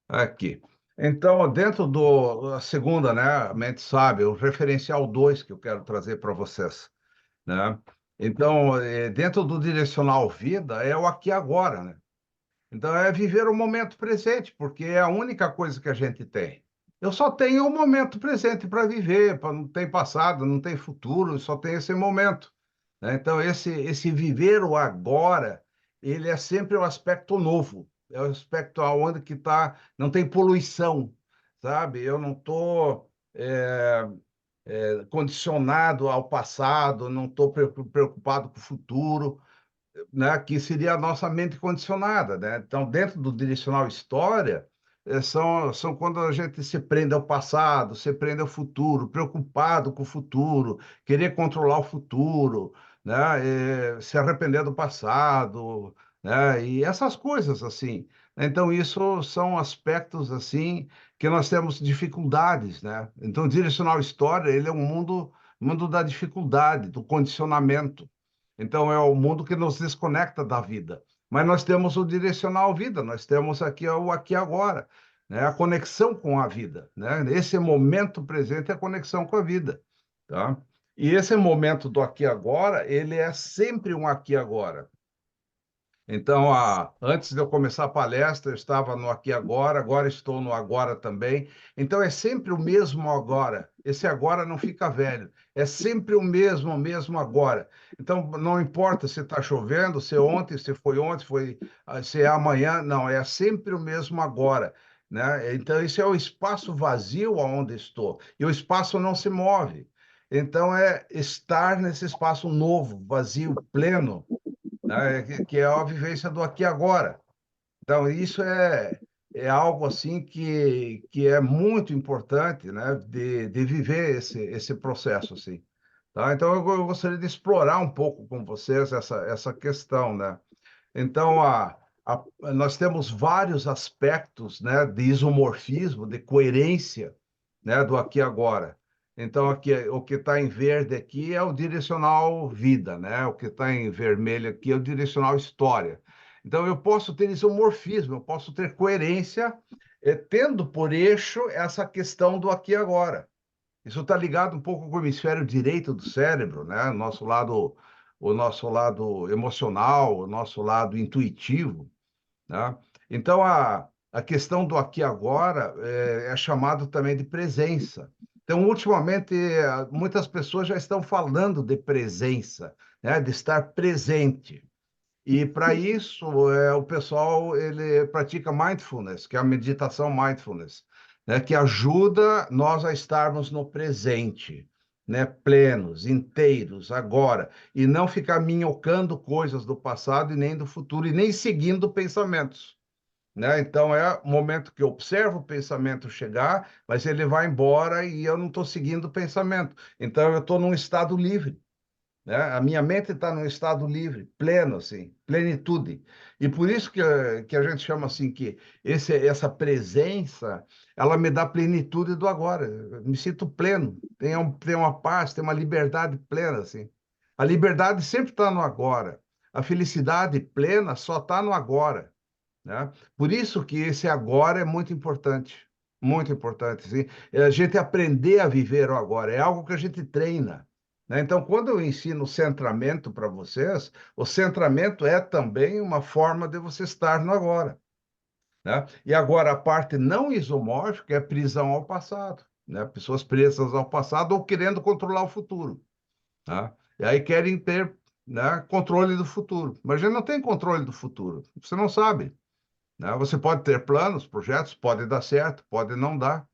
Aqui. Então, dentro da segunda, né, mente sábia, o referencial 2 que eu quero trazer para vocês, né? Então, dentro do direcional vida é o aqui e agora, né? Então, é viver o momento presente, porque é a única coisa que a gente tem. Eu só tenho o momento presente para viver, não tem passado, não tem futuro, só tem esse momento, né? Então, esse viver o agora, ele é sempre o aspecto novo, é o aspecto aonde que tá, não tem poluição, sabe? Eu não estou condicionado ao passado, não estou preocupado com o futuro, né, que seria a nossa mente condicionada, né? Então, dentro do direcional história, são quando a gente se prende ao passado, se prende ao futuro, preocupado com o futuro, querer controlar o futuro, né? Se arrepender do passado, né? E essas coisas assim. Então, isso são aspectos assim que nós temos dificuldades, né? Então, o direcional história, ele é um mundo da dificuldade, do condicionamento. Então, é o mundo que nos desconecta da vida. Mas nós temos o direcional vida, nós temos aqui o aqui e agora, né? A conexão com a vida, né? Esse momento presente é a conexão com a vida, tá? E esse momento do aqui e agora, ele é sempre um aqui e agora. Então, antes de eu começar a palestra, eu estava no aqui e agora, agora estou no agora também. Então, é sempre o mesmo agora. Esse agora não fica velho. É sempre o mesmo agora. Então, não importa se está chovendo, se é ontem, se foi ontem, se é amanhã, não, é sempre o mesmo agora, né? Então, isso é o espaço vazio aonde estou. E o espaço não se move. Então, é estar nesse espaço novo, vazio, pleno, né? Que é a vivência do aqui e agora. Então, isso é algo assim que é muito importante, né? De viver esse processo assim. Tá? Então, eu gostaria de explorar um pouco com vocês essa questão, né? Então, nós temos vários aspectos, né, de isomorfismo, de coerência, né, do aqui e agora. Então, aqui, o que está em verde aqui é o direcional vida, né? O que está em vermelho aqui é o direcional história. Então, eu posso ter isomorfismo, eu posso ter coerência, tendo por eixo essa questão do aqui e agora. Isso está ligado um pouco com o hemisfério direito do cérebro, né? O nosso lado emocional, o nosso lado intuitivo, né? Então, a questão do aqui e agora é chamado também de presença. Então, ultimamente, muitas pessoas já estão falando de presença, né? De estar presente. E para isso, o pessoal ele pratica mindfulness, que é a meditação mindfulness, né, que ajuda nós a estarmos no presente, né, plenos, inteiros, agora, e não ficar minhocando coisas do passado e nem do futuro, e nem seguindo pensamentos, né? Então é o momento que eu observo o pensamento chegar, mas ele vai embora e eu não estou seguindo o pensamento. Então eu estou num estado livre, né? A minha mente está num estado livre, pleno, assim, plenitude. E por isso que a gente chama assim que essa presença, ela me dá plenitude do agora. Eu me sinto pleno, tenho uma paz, tenho uma liberdade plena, assim. A liberdade sempre está no agora. A felicidade plena só está no agora, né? Por isso que esse agora é muito importante, sim. É a gente aprender a viver o agora, é algo que a gente treina, né? Então, quando eu ensino o centramento para vocês, o centramento é também uma forma de você estar no agora, né? E agora, a parte não isomórfica é prisão ao passado, né? Pessoas presas ao passado ou querendo controlar o futuro, tá? E aí querem ter, né, controle do futuro. Mas a gente não tem controle do futuro, você não sabe, né? Você pode ter planos, projetos, pode dar certo, pode não dar,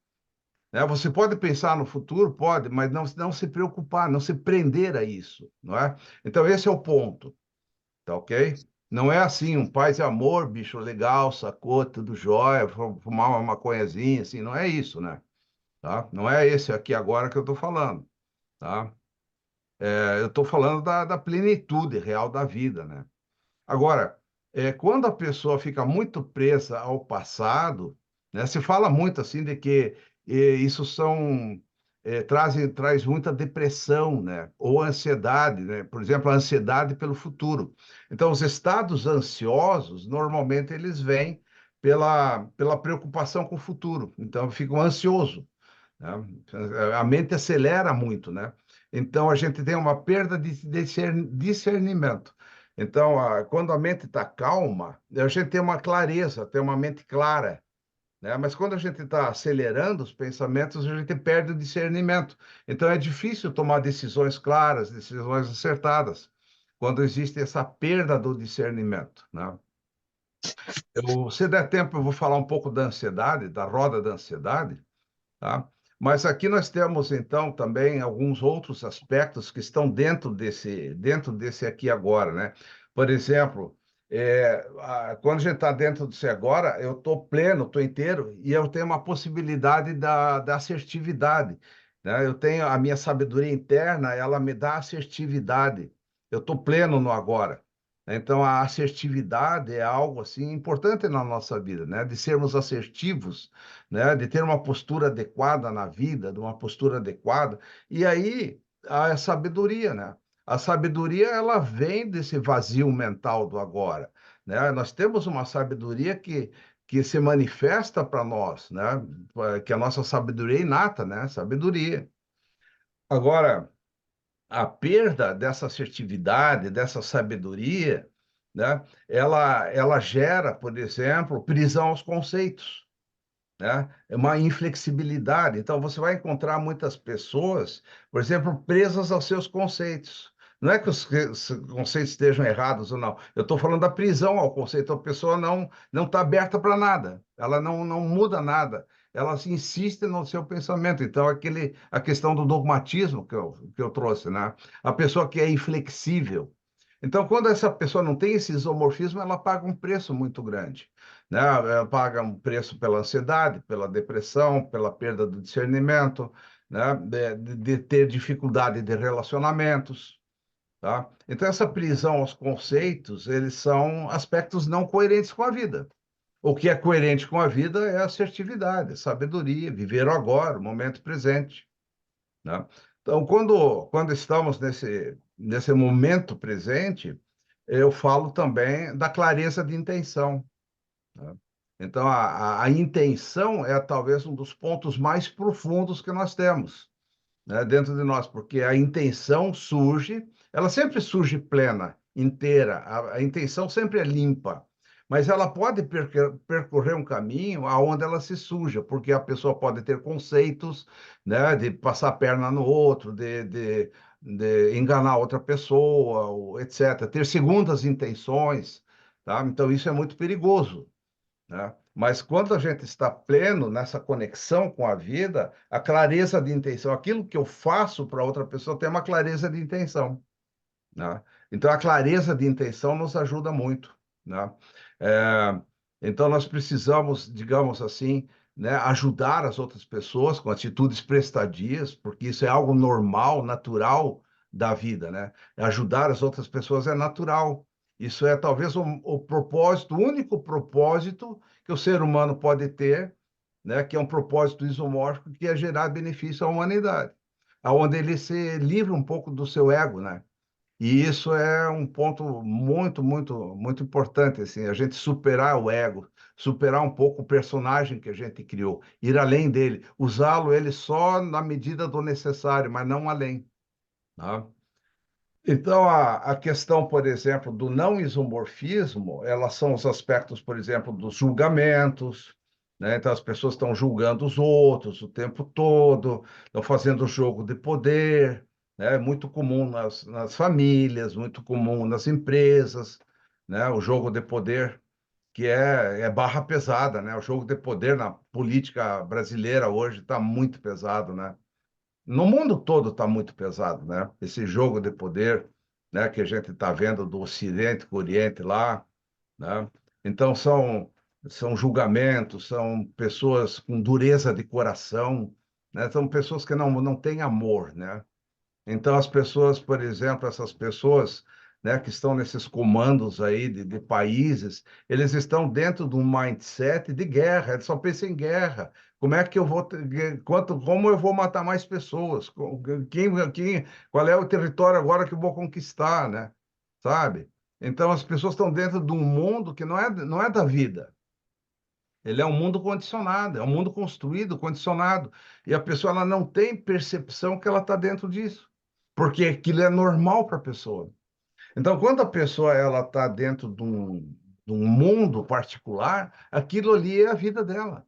né? Você pode pensar no futuro, pode, mas não se preocupar, não se prender a isso, não é? Então, esse é o ponto, tá ok? Não é assim, um paz e amor, bicho legal, sacou, tudo jóia, fumar uma maconhazinha, assim, não é isso, né? Tá? Não é esse aqui agora que eu estou falando, tá? Eu estou falando da plenitude real da vida, né? Agora, quando a pessoa fica muito presa ao passado, né, se fala muito assim de que isso traz muita depressão, né, ou ansiedade, né? Por exemplo, a ansiedade pelo futuro. Então, os estados ansiosos, normalmente, eles vêm pela preocupação com o futuro. Então, eu fico ansioso, né? A mente acelera muito, né? Então, a gente tem uma perda de discernimento. Então, quando a mente está calma, a gente tem uma clareza, tem uma mente clara, né? Mas quando a gente está acelerando os pensamentos, a gente perde o discernimento. Então, é difícil tomar decisões claras, decisões acertadas, quando existe essa perda do discernimento, né? Se der tempo, eu vou falar um pouco da ansiedade, da roda da ansiedade, tá? Mas aqui nós temos, então, também alguns outros aspectos que estão dentro desse aqui agora, né? Por exemplo, quando a gente está dentro desse agora, eu estou pleno, estou inteiro, e eu tenho uma possibilidade da assertividade, né? Eu tenho a minha sabedoria interna, ela me dá assertividade. Eu estou pleno no agora. Então, a assertividade é algo assim importante na nossa vida, né? De sermos assertivos, né? De ter uma postura adequada na vida, de uma postura adequada. E aí a sabedoria, né? A sabedoria ela vem desse vazio mental do agora, né? Nós temos uma sabedoria que se manifesta para nós, né? Que a nossa sabedoria é inata, né? Sabedoria. Agora, a perda dessa assertividade, dessa sabedoria, né? Ela gera, por exemplo, prisão aos conceitos, né? É uma inflexibilidade. Então, você vai encontrar muitas pessoas, por exemplo, presas aos seus conceitos. Não é que os conceitos estejam errados ou não. Eu estou falando da prisão ao conceito. A pessoa não está aberta para nada. Ela não muda nada. Ela se insiste no seu pensamento. Então, a questão do dogmatismo que eu trouxe, né? A pessoa que é inflexível. Então, quando essa pessoa não tem esse isomorfismo, ela paga um preço muito grande, né? Ela paga um preço pela ansiedade, pela depressão, pela perda do discernimento, né? De ter dificuldade de relacionamentos, tá? Então, essa prisão aos conceitos, eles são aspectos não coerentes com a vida. O que é coerente com a vida é a assertividade, a sabedoria, viver o agora, o momento presente, né? Então, quando estamos nesse momento presente, eu falo também da clareza de intenção, né? Então, a intenção é talvez um dos pontos mais profundos que nós temos, né, dentro de nós, porque a intenção surge, ela sempre surge plena, inteira, a intenção sempre é limpa, mas ela pode percorrer um caminho aonde ela se suja, porque a pessoa pode ter conceitos, né, de passar a perna no outro, de enganar outra pessoa, etc., ter segundas intenções, tá? Então, isso é muito perigoso, né? Mas quando a gente está pleno nessa conexão com a vida, a clareza de intenção, aquilo que eu faço para outra pessoa tem uma clareza de intenção, né? Então, a clareza de intenção nos ajuda muito, né? É, então, nós precisamos, digamos assim, né, ajudar as outras pessoas com atitudes prestadias, porque isso é algo normal, natural da vida, né? Ajudar as outras pessoas é natural. Isso é talvez o propósito, o único propósito que o ser humano pode ter, né, que é um propósito isomórfico, que é gerar benefício à humanidade, aonde ele se livra um pouco do seu ego, né? E isso é um ponto muito, muito, muito importante, assim, a gente superar o ego, superar um pouco o personagem que a gente criou, ir além dele, usá-lo ele só na medida do necessário, mas não além, tá? Então, a questão, por exemplo, do não isomorfismo, elas são os aspectos, por exemplo, dos julgamentos, né? Então, as pessoas estão julgando os outros o tempo todo, estão fazendo jogo de poder, né? É muito comum nas famílias, muito comum nas empresas, né? O jogo de poder, que é barra pesada, né? O jogo de poder na política brasileira hoje está muito pesado, né? No mundo todo está muito pesado, né? Esse jogo de poder, né, que a gente está vendo do Ocidente com o Oriente lá, né? Então são julgamentos, são pessoas com dureza de coração, né? São pessoas que não têm amor, né? Então, as pessoas, por exemplo, essas pessoas, né, que estão nesses comandos aí de países, eles estão dentro de um mindset de guerra, eles só pensam em guerra. Como é que eu vou, como eu vou matar mais pessoas? Qual é o território agora que eu vou conquistar, né? Sabe? Então, as pessoas estão dentro de um mundo que não é da vida. Ele é um mundo condicionado, é um mundo construído, condicionado. E a pessoa ela não tem percepção que ela está dentro disso, porque aquilo é normal para a pessoa. Então, quando a pessoa ela está dentro de um mundo particular, aquilo ali é a vida dela,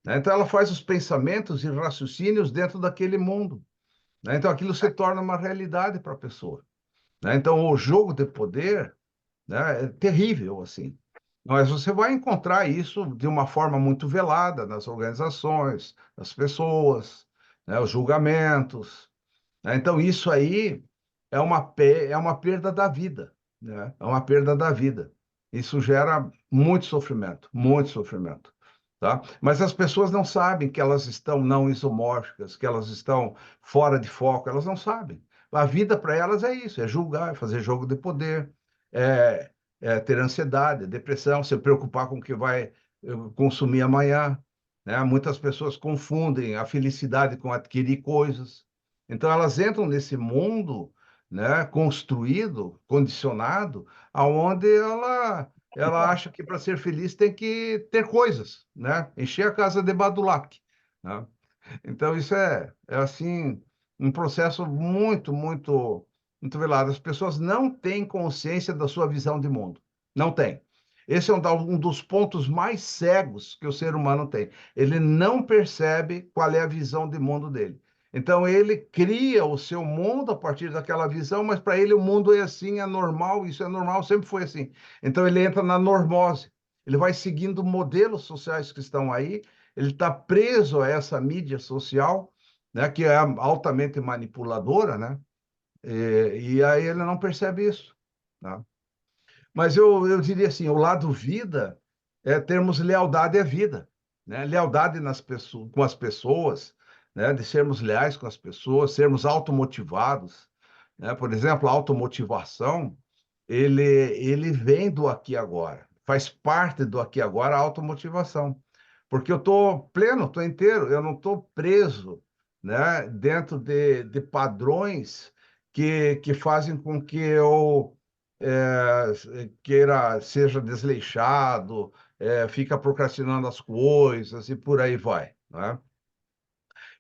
né? Então, ela faz os pensamentos e raciocínios dentro daquele mundo, né? Então, aquilo se torna uma realidade para a pessoa, né? Então, o jogo de poder, né, é terrível, assim. Mas você vai encontrar isso de uma forma muito velada nas organizações, nas pessoas, né? Os julgamentos, né? Então, isso aí é uma perda da vida, né? É uma perda da vida. Isso gera muito sofrimento, tá? Mas as pessoas não sabem que elas estão não isomórficas, que elas estão fora de foco, elas não sabem. A vida para elas é isso, é julgar, é fazer jogo de poder, é, é ter ansiedade, depressão, se preocupar com o que vai consumir amanhã, né? Muitas pessoas confundem a felicidade com adquirir coisas. Então, elas entram nesse mundo, né, construído, condicionado, aonde ela acha que para ser feliz tem que ter coisas, né? Encher a casa de badulaque, né? Então, isso é assim, um processo muito velado. As pessoas não têm consciência da sua visão de mundo. Não tem. Esse é um dos pontos mais cegos que o ser humano tem. Ele não percebe qual é a visão de mundo dele. Então, ele cria o seu mundo a partir daquela visão, mas para ele o mundo é assim, é normal, isso é normal, sempre foi assim. Então, ele entra na normose. Ele vai seguindo modelos sociais que estão aí, ele está preso a essa mídia social, né, que é altamente manipuladora, né? E aí ele não percebe isso, né? Mas eu diria assim, o lado vida é termos lealdade à vida, né? Lealdade com as pessoas, né? De sermos leais com as pessoas, sermos automotivados, né? Por exemplo, a automotivação, ele vem do aqui e agora, faz parte do aqui e agora a automotivação, porque eu estou pleno, estou inteiro, eu não estou preso, né? Dentro de padrões que fazem com que eu seja desleixado, fica procrastinando as coisas e por aí vai, né?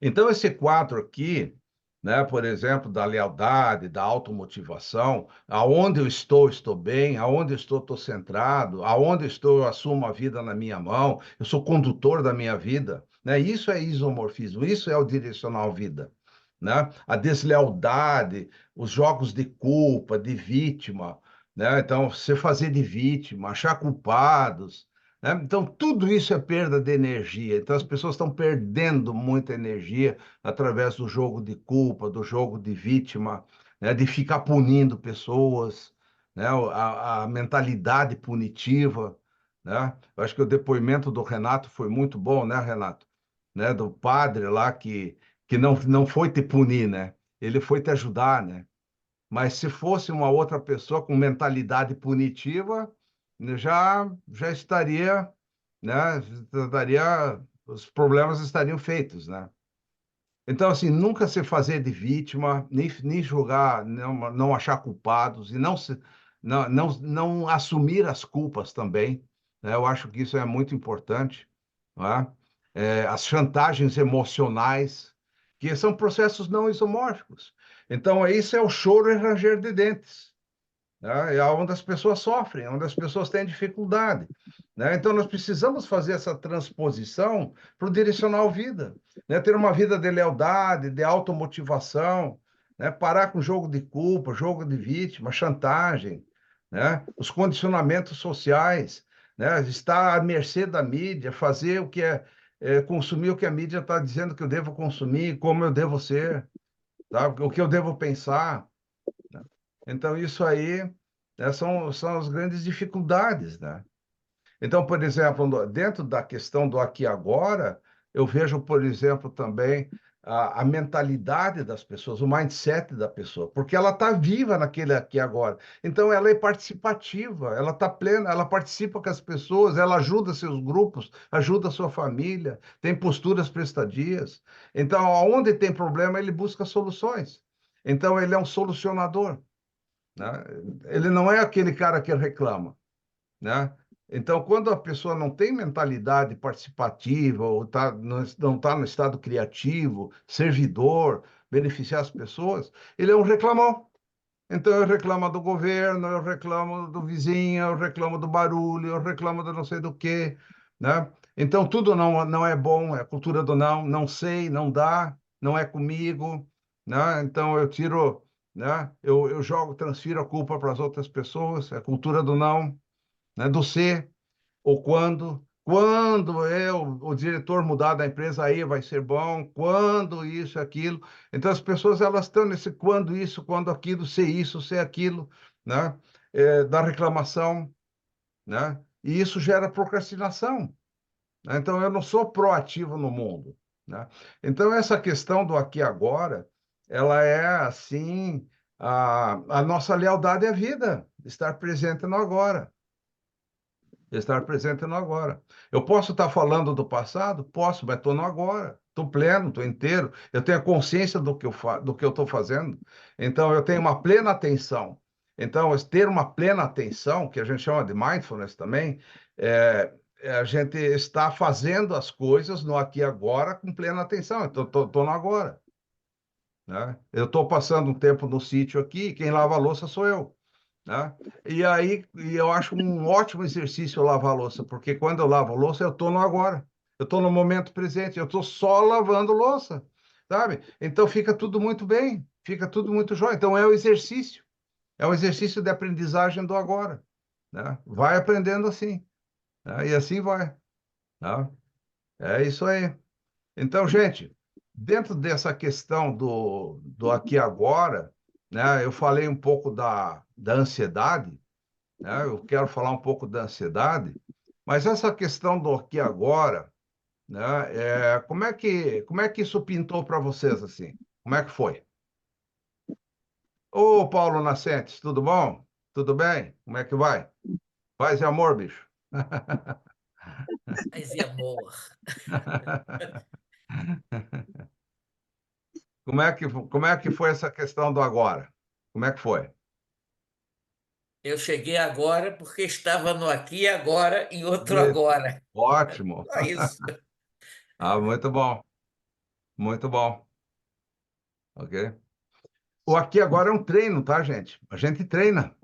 Então, esse quadro aqui, né, por exemplo, da lealdade, da automotivação, aonde eu estou bem, aonde eu estou centrado, aonde eu estou, eu assumo a vida na minha mão, eu sou condutor da minha vida, né? Isso é isomorfismo, isso é o direcional vida, né? A deslealdade, os jogos de culpa, de vítima, né? Então, se fazer de vítima, achar culpados, né? Então, tudo isso é perda de energia. Então, as pessoas estão perdendo muita energia através do jogo de culpa, do jogo de vítima, né? De ficar punindo pessoas, né? A mentalidade punitiva, né? Eu acho que o depoimento do Renato foi muito bom, né, Renato? Né? Do padre lá que não foi te punir, né? Ele foi te ajudar, né? Mas se fosse uma outra pessoa com mentalidade punitiva, já estaria, né? Os problemas estariam feitos, né? Então, assim, nunca se fazer de vítima, nem julgar, não achar culpados e não assumir as culpas também, né? Eu acho que isso é muito importante, não é? As chantagens emocionais, que são processos não isomórficos. Então, isso é o choro e ranger de dentes, né? É onde as pessoas sofrem, onde as pessoas têm dificuldade, né? Então, nós precisamos fazer essa transposição para o direcional vida, né? Ter uma vida de lealdade, de automotivação, né? Parar com jogo de culpa, jogo de vítima, chantagem, né? Os condicionamentos sociais, né? Estar à mercê da mídia, fazer o que consumir o que a mídia está dizendo que eu devo consumir, como eu devo ser, tá? O que eu devo pensar, né? Então, isso aí, né, são as grandes dificuldades, né? Então, por exemplo, dentro da questão do aqui e agora, eu vejo, por exemplo, também a mentalidade das pessoas, o mindset da pessoa, porque ela está viva naquele aqui e agora. Então, ela é participativa, ela está plena, ela participa com as pessoas, ela ajuda seus grupos, ajuda a sua família, tem posturas prestadias. Então, onde tem problema, ele busca soluções. Então, ele é um solucionador, né? Ele não é aquele cara que reclama, né? Então, quando a pessoa não tem mentalidade participativa, ou não está no estado criativo, servidor, beneficiar as pessoas, ele é um reclamão. Então, eu reclamo do governo, eu reclamo do vizinho, eu reclamo do barulho, eu reclamo do não sei do quê, né? Então, tudo não é bom, é a cultura do não, não sei, não dá, não é comigo, né? Então, eu tiro, né? Eu jogo, transfiro a culpa para as outras pessoas, é a cultura do não, né? Do ser, ou quando o diretor mudar da empresa, aí vai ser bom, quando isso, aquilo. Então, as pessoas elas estão nesse quando isso, quando aquilo, se isso, se aquilo, né? Da reclamação, né? E isso gera procrastinação, né? Então, eu não sou proativo no mundo, né? Então, essa questão do aqui e agora, ela é, assim, a nossa lealdade à vida, estar presente no agora. Estar presente no agora. Eu posso estar falando do passado? Posso, mas estou no agora. Estou pleno, estou inteiro. Eu tenho a consciência do que eu estou fazendo. Então, eu tenho uma plena atenção. Então, ter uma plena atenção, que a gente chama de mindfulness também, a gente está fazendo as coisas no aqui e agora com plena atenção. Então, estou no agora, né? Eu estou passando um tempo no sítio aqui, quem lava a louça sou eu, né? E eu acho um ótimo exercício lavar a louça, porque quando eu lavo a louça, eu estou no agora, eu estou no momento presente, eu estou só lavando louça, sabe? Então fica tudo muito bem, fica tudo muito jóia. Então é um exercício de aprendizagem do agora, né? Vai aprendendo assim, né? E assim vai, né? É isso aí. Então, gente, dentro dessa questão do aqui e agora, né, eu falei um pouco da ansiedade, né? Eu quero falar um pouco da ansiedade, mas essa questão do aqui e agora, né, como é que isso pintou para vocês assim? Como é que foi? Ô, Paulo Nascentes, tudo bom? Tudo bem? Como é que vai? Paz e amor, bicho. Paz e amor. Como é que foi essa questão do agora? Como é que foi? Eu cheguei agora porque estava no aqui e agora em outro Isso. agora. Ótimo. Só isso. Ah, muito bom. Muito bom. Ok? O aqui agora é um treino, tá, gente? A gente treina.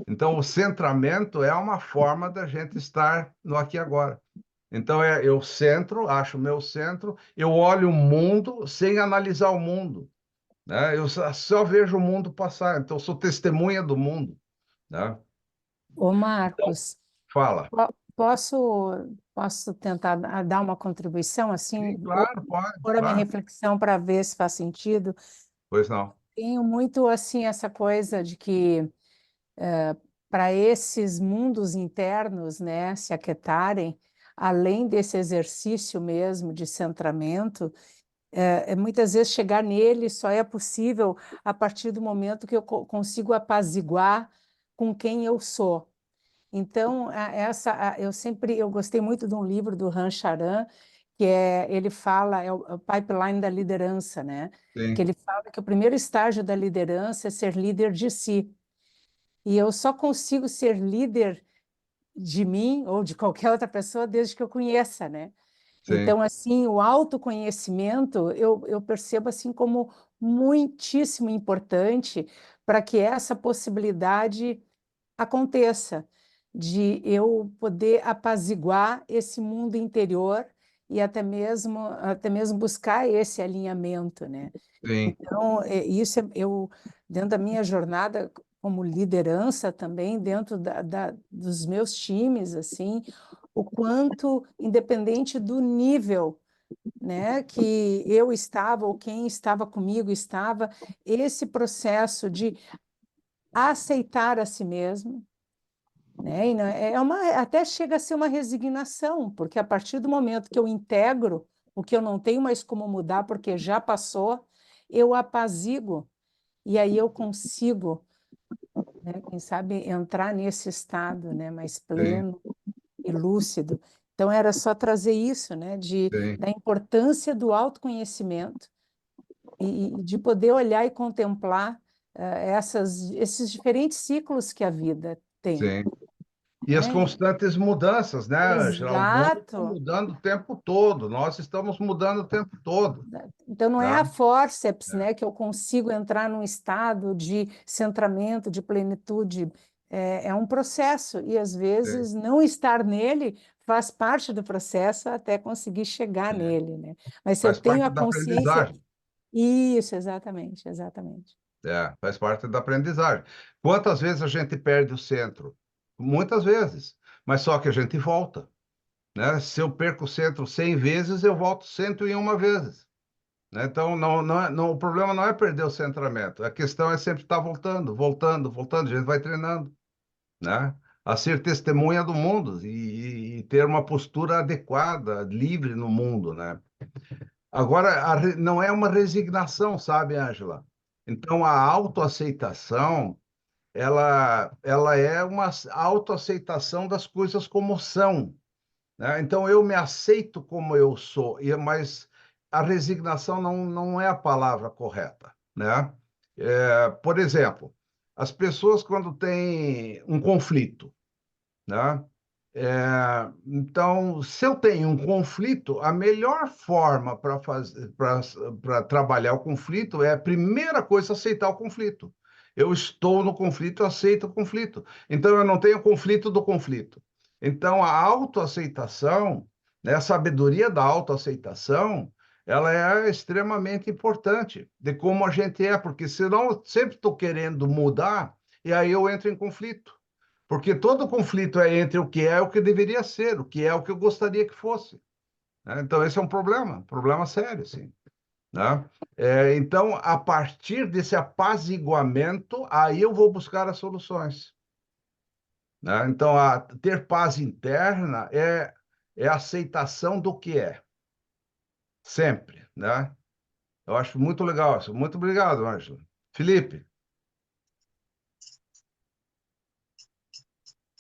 Então, o centramento é uma forma da gente estar no aqui e agora. Então, eu centro, acho o meu centro, eu olho o mundo sem analisar o mundo, né? Eu só vejo o mundo passar, então eu sou testemunha do mundo, né? Ô, Então, Marcos, fala. posso tentar dar uma contribuição, Sim, assim, ou claro, pode, pôr a minha claro. reflexão para ver se faz sentido? Pois não. Tenho muito, assim, essa coisa de que para esses mundos internos, né, se aquietarem, além desse exercício mesmo de centramento, muitas vezes chegar nele só é possível a partir do momento que eu consigo apaziguar com quem eu sou. Então, eu gostei muito de um livro do Han Charan, ele fala, é o pipeline da liderança, né? Que Sim, ele fala que o primeiro estágio da liderança é ser líder de si. E eu só consigo ser líder de mim ou de qualquer outra pessoa desde que eu conheça, né? sim, Então, assim, o autoconhecimento eu percebo assim como muitíssimo importante para que essa possibilidade aconteça, de eu poder apaziguar esse mundo interior e até mesmo buscar esse alinhamento, né? sim, Então, eu, dentro da minha jornada como liderança também, dentro dos meus times, assim, o quanto, independente do nível, né, que eu estava ou quem estava comigo estava, esse processo de aceitar a si mesmo, né, e até chega a ser uma resignação, porque a partir do momento que eu integro o que eu não tenho mais como mudar, porque já passou, eu apazigo e aí eu consigo, né, quem sabe, entrar nesse estado, né, mais sim, pleno e lúcido. Então, era só trazer isso, né, sim, da importância do autoconhecimento e de poder olhar e contemplar esses diferentes ciclos que a vida tem, sim. E as né? constantes mudanças, né, Angela? O mundo está Exato. mudando o tempo todo, nós estamos mudando o tempo todo, Então, não é né? a forceps, né, que eu consigo entrar num estado de centramento, de plenitude. É um processo, e às Sim, vezes não estar nele faz parte do processo até conseguir chegar nele, né? Mas se eu faz tenho parte a da consciência. aprendizagem. Isso, exatamente, exatamente. Faz parte da aprendizagem. Quantas vezes a gente perde o centro? Muitas vezes, mas só que a gente volta, né? Se eu perco o centro 100 vezes, eu volto 101 vezes, né? Então, o problema não é perder o centramento, a questão é sempre estar voltando, voltando, voltando, a gente vai treinando, né? A ser testemunha do mundo e ter uma postura adequada, livre no mundo, né? Agora, não é uma resignação, sabe, Ângela? Então, a autoaceitação, ela é uma autoaceitação das coisas como são, né? Então, eu me aceito como eu sou, mas a resignação não é a palavra correta, né? Por exemplo, as pessoas quando têm um conflito, né? Então, se eu tenho um conflito, a melhor forma para fazer, para trabalhar o conflito é a primeira coisa aceitar o conflito. Eu estou no conflito, eu aceito o conflito. Então, eu não tenho conflito do conflito. Então, a autoaceitação, né, a sabedoria da autoaceitação, ela é extremamente importante de como a gente é, porque senão eu sempre estou querendo mudar e aí eu entro em conflito. Porque todo conflito é entre o que é e o que deveria ser, o que é o que eu gostaria que fosse, né? Então, esse é um problema sério, sim, né? Então, a partir desse apaziguamento, aí eu vou buscar as soluções, né? Então, ter paz interna é a aceitação do que é, sempre, né? Eu acho muito legal isso. Muito obrigado, Ângelo. Felipe,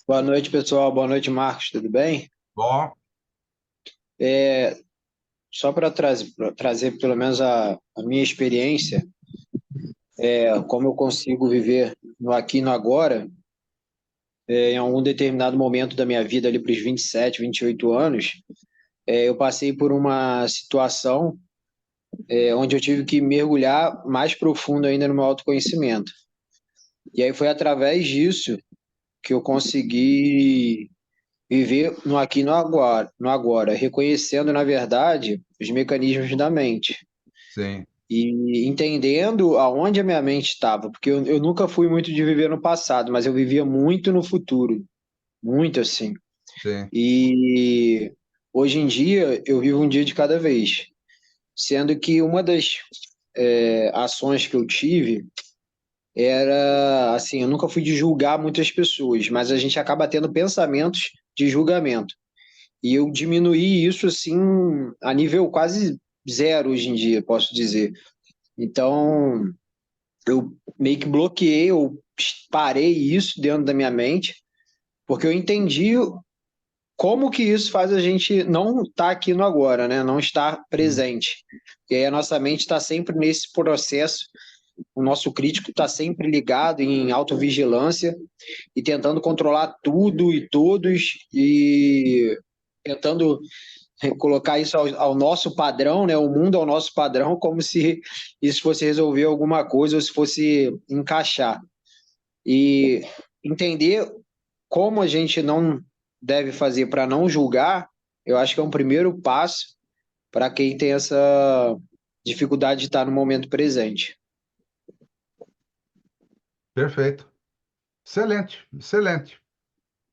Boa noite, pessoal. Boa noite, Marcos. Tudo bem? bom, É, só para trazer pelo menos a minha experiência, como eu consigo viver no aqui e no agora, em algum determinado momento da minha vida, ali para os 27, 28 anos, eu passei por uma situação onde eu tive que mergulhar mais profundo ainda no meu autoconhecimento. E aí foi através disso que eu consegui viver no aqui e no agora, reconhecendo, na verdade, os mecanismos da mente sim, e entendendo aonde a minha mente estava, porque eu nunca fui muito de viver no passado, mas eu vivia muito no futuro, muito assim. sim, E hoje em dia eu vivo um dia de cada vez, sendo que uma das ações que eu tive era assim, eu nunca fui de julgar muitas pessoas, mas a gente acaba tendo pensamentos de julgamento. E eu diminuí isso assim a nível quase zero hoje em dia, posso dizer. Então, eu meio que bloqueei, eu parei isso dentro da minha mente, porque eu entendi como que isso faz a gente não estar aqui no agora, né? Não estar presente. E aí a nossa mente está sempre nesse processo, o nosso crítico está sempre ligado em autovigilância e tentando controlar tudo e todos e tentando colocar isso ao nosso padrão, né? O mundo ao nosso padrão, como se isso fosse resolver alguma coisa ou se fosse encaixar. E entender como a gente não deve fazer para não julgar, eu acho que é um primeiro passo para quem tem essa dificuldade de estar no momento presente. perfeito. Excelente, excelente.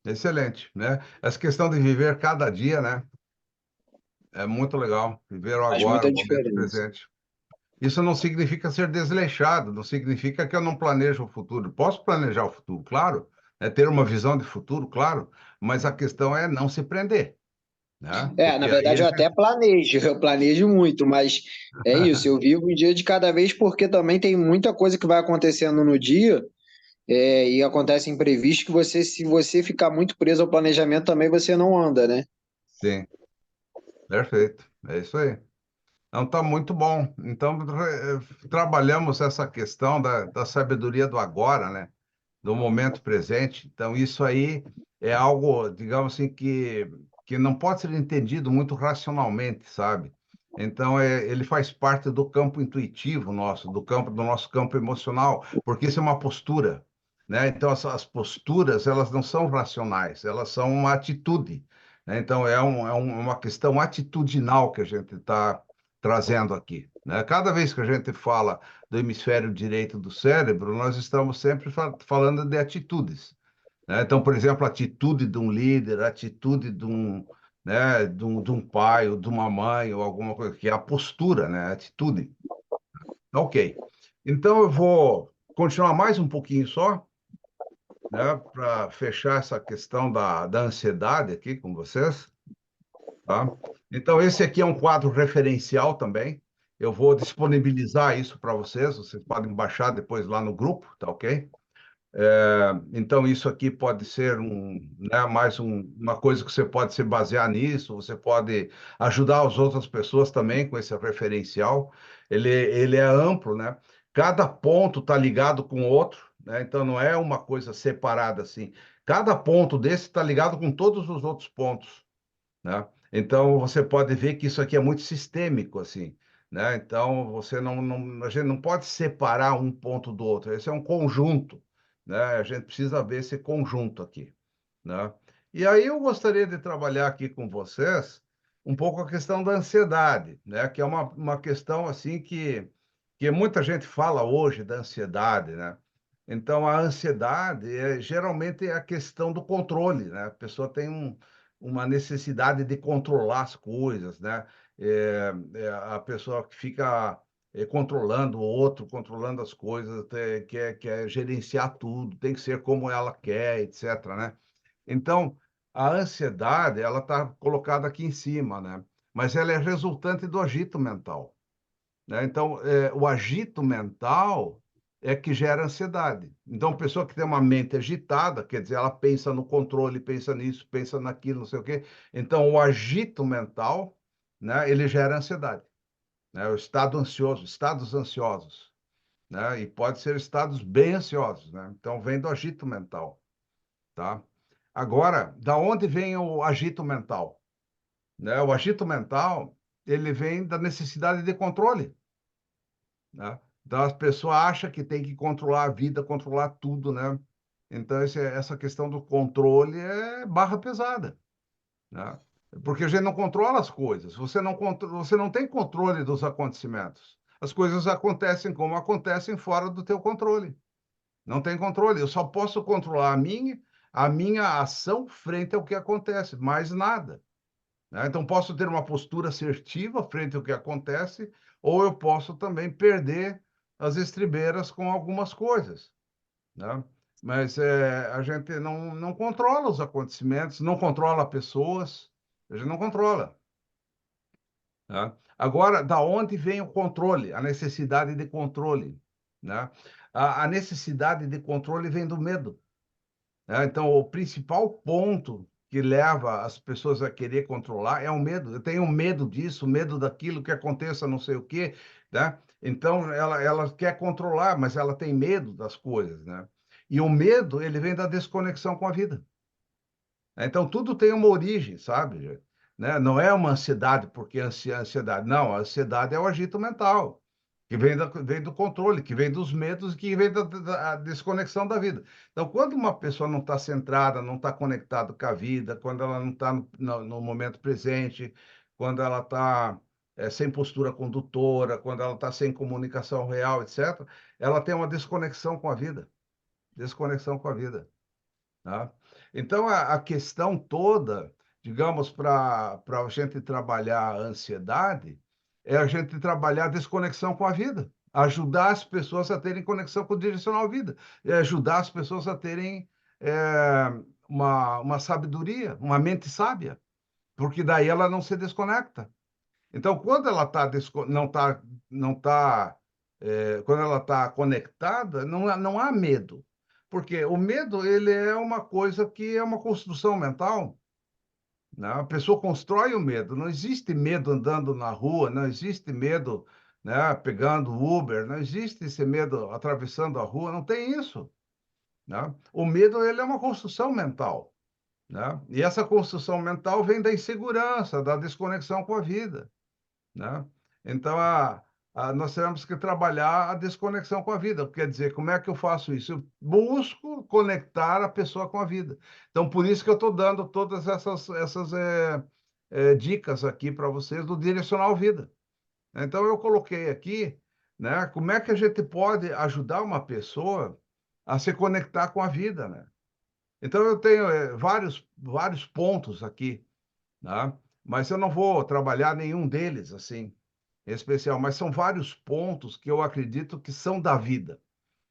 Excelente, né? Essa questão de viver cada dia, né? É muito legal. Viver o Faz agora, muita o momento diferença. presente. Isso não significa ser desleixado, não significa que eu não planejo o futuro. Posso planejar o futuro, claro, é ter uma visão de futuro, claro, mas a questão é não se prender, né? Na Porque aí verdade, a eu até gente. planejo, eu planejo muito, mas é isso, eu vivo um dia de cada vez porque também tem muita coisa que vai acontecendo no dia, e acontece imprevisto que você, se você ficar muito preso ao planejamento, também você não anda, né? Sim, perfeito. É isso aí. Então, tá muito bom. Então, trabalhamos essa questão da sabedoria do agora, né? Do momento presente. Então, isso aí é algo, digamos assim, que não pode ser entendido muito racionalmente, sabe? Então, ele faz parte do campo intuitivo nosso, do nosso campo emocional, porque isso é uma postura, né? Então, as posturas, elas não são racionais, elas são uma atitude, né? Então, uma questão atitudinal que a gente está trazendo aqui, né? Cada vez que a gente fala do hemisfério direito do cérebro, nós estamos sempre falando de atitudes, né? Então, por exemplo, a atitude de um líder, a atitude né, de um pai ou de uma mãe ou alguma coisa, que é a postura, né, a atitude. Ok. Então eu vou continuar mais um pouquinho só, né, para fechar essa questão da ansiedade aqui com vocês, tá? Então esse aqui é um quadro referencial também. Eu vou disponibilizar isso para vocês, vocês podem baixar depois lá no grupo, tá ok? Então, isso aqui pode ser né, uma coisa que você pode se basear nisso, você pode ajudar as outras pessoas também com esse referencial. Ele é amplo, né? Cada ponto está ligado com o outro, né? Então, não é uma coisa separada assim. Cada ponto desse está ligado com todos os outros pontos, né? Então, você pode ver que isso aqui é muito sistêmico, assim, né? Então, a gente não pode separar um ponto do outro. Esse é um conjunto, né? A gente precisa ver esse conjunto aqui, né? E aí eu gostaria de trabalhar aqui com vocês um pouco a questão da ansiedade, né? Que é uma questão, assim, que muita gente fala hoje da ansiedade, né? Então, a ansiedade geralmente é a questão do controle, né? A pessoa tem uma necessidade de controlar as coisas, né? A pessoa que fica controlando o outro, controlando as coisas, quer gerenciar tudo, tem que ser como ela quer, etc., né? Então, a ansiedade, ela está colocada aqui em cima, né? Mas ela é resultante do agito mental, né? Então, o agito mental é que gera ansiedade. Então, a pessoa que tem uma mente agitada, quer dizer, ela pensa no controle, pensa nisso, pensa naquilo, não sei o quê. Então, o agito mental, né, ele gera ansiedade, né? O estado ansioso, estados ansiosos, né? E pode ser estados bem ansiosos, né? Então, vem do agito mental, tá? Agora, da onde vem o agito mental, né? O agito mental, ele vem da necessidade de controle, né? Então, as pessoas acham que tem que controlar a vida, controlar tudo, né? Então, essa questão do controle é barra pesada, né? Porque a gente não controla as coisas, você não tem controle dos acontecimentos. As coisas acontecem como acontecem fora do teu controle. Não tem controle. Eu só posso controlar a minha ação frente ao que acontece, mais nada, né? Então, posso ter uma postura assertiva frente ao que acontece, ou eu posso também perder as estribeiras com algumas coisas, né? Mas a gente não controla os acontecimentos, não controla pessoas, a gente não controla, né? Agora, da onde vem o controle, a necessidade de controle, né? A necessidade de controle vem do medo, né? Então, o principal ponto que leva as pessoas a querer controlar é o medo. Eu tenho medo disso, medo daquilo, que aconteça não sei o quê, né? Então, ela quer controlar, mas ela tem medo das coisas, né? E o medo, ele vem da desconexão com a vida. Então, tudo tem uma origem, sabe? Né? Não é uma ansiedade porque ansiedade. Não, a ansiedade é o agito mental, que vem do controle, que vem dos medos, que vem da desconexão da vida. Então, quando uma pessoa não está centrada, não está conectada com a vida, quando ela não está no momento presente, quando ela está sem postura condutora, quando ela está sem comunicação real, etc., ela tem uma desconexão com a vida. Desconexão com a vida, tá? Então, a questão toda, digamos, para a gente trabalhar a ansiedade, é a gente trabalhar a desconexão com a vida, ajudar as pessoas a terem conexão com o direcional vida, e ajudar as pessoas a terem uma sabedoria, uma mente sábia, porque daí ela não se desconecta. Então, quando ela não tá, quando ela está conectada, não há medo, porque o medo ele é uma coisa que é uma construção mental, né? A pessoa constrói o medo. Não existe medo andando na rua, não existe medo, né, pegando Uber, não existe esse medo atravessando a rua, não tem isso, né? O medo ele é uma construção mental, né? E essa construção mental vem da insegurança, da desconexão com a vida, né? Então, nós temos que trabalhar a desconexão com a vida. Quer dizer, como é que eu faço isso? Eu busco conectar a pessoa com a vida. Então, por isso que eu estou dando todas essas dicas aqui para vocês do Direcional Vida. Então, eu coloquei aqui, né, como é que a gente pode ajudar uma pessoa a se conectar com a vida, né? Então, eu tenho vários pontos aqui, né? Mas eu não vou trabalhar nenhum deles assim, em especial, mas são vários pontos que eu acredito que são da vida,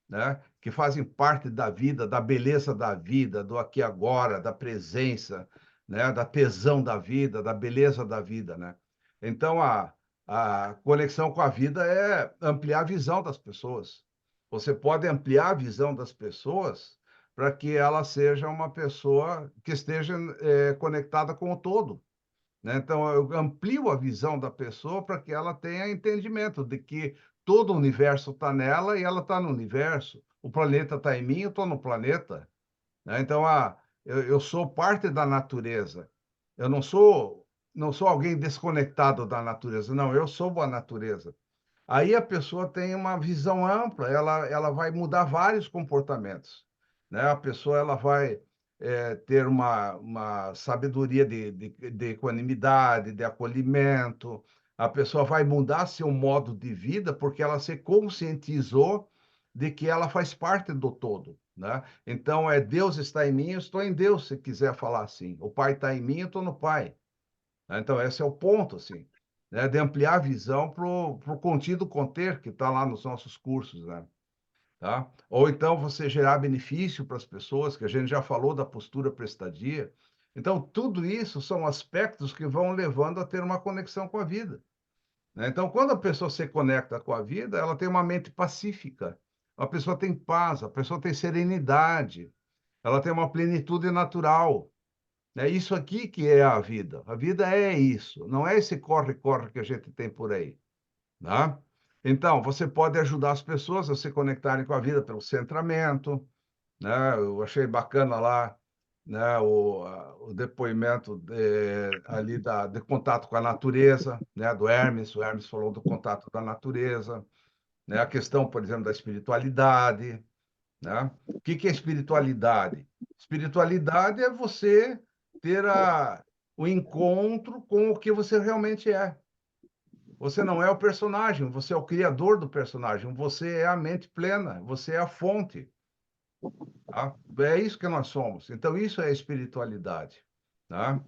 né? Que fazem parte da vida, da beleza da vida, do aqui e agora, da presença, né? Da tesão da vida, da beleza da vida, né? Então, a conexão com a vida é ampliar a visão das pessoas. Você pode ampliar a visão das pessoas para que ela seja uma pessoa que esteja conectada com o todo, né? Então, eu amplio a visão da pessoa para que ela tenha entendimento de que todo o universo está nela e ela está no universo. O planeta está em mim, eu estou no planeta, né? Então, eu sou parte da natureza. Eu não sou alguém desconectado da natureza. Não, eu sou a natureza. Aí a pessoa tem uma visão ampla, ela vai mudar vários comportamentos, né? A pessoa ela vai ter uma sabedoria de equanimidade, de acolhimento. A pessoa vai mudar seu modo de vida porque ela se conscientizou de que ela faz parte do todo, né? Então, Deus está em mim, eu estou em Deus, se quiser falar assim. O Pai está em mim, eu estou no Pai, né? Então, esse é o ponto, assim, né? De ampliar a visão para o contido conter que está lá nos nossos cursos, né? Tá? Ou então você gerar benefício para as pessoas, que a gente já falou da postura prestadia. Então, tudo isso são aspectos que vão levando a ter uma conexão com a vida, né? Então, quando a pessoa se conecta com a vida, ela tem uma mente pacífica, a pessoa tem paz, a pessoa tem serenidade, ela tem uma plenitude natural. É isso aqui que é a vida. A vida é isso, não é esse corre-corre que a gente tem por aí, né? Então, você pode ajudar as pessoas a se conectarem com a vida pelo centramento, né? Eu achei bacana lá, né, o depoimento ali de contato com a natureza, né, do Hermes. O Hermes falou do contato da natureza, né? A questão, por exemplo, da espiritualidade, né? O que é espiritualidade? Espiritualidade é você ter o encontro com o que você realmente é. Você não é o personagem, você é o criador do personagem, você é a mente plena, você é a fonte, tá? É isso que nós somos. Então, isso é espiritualidade, tá?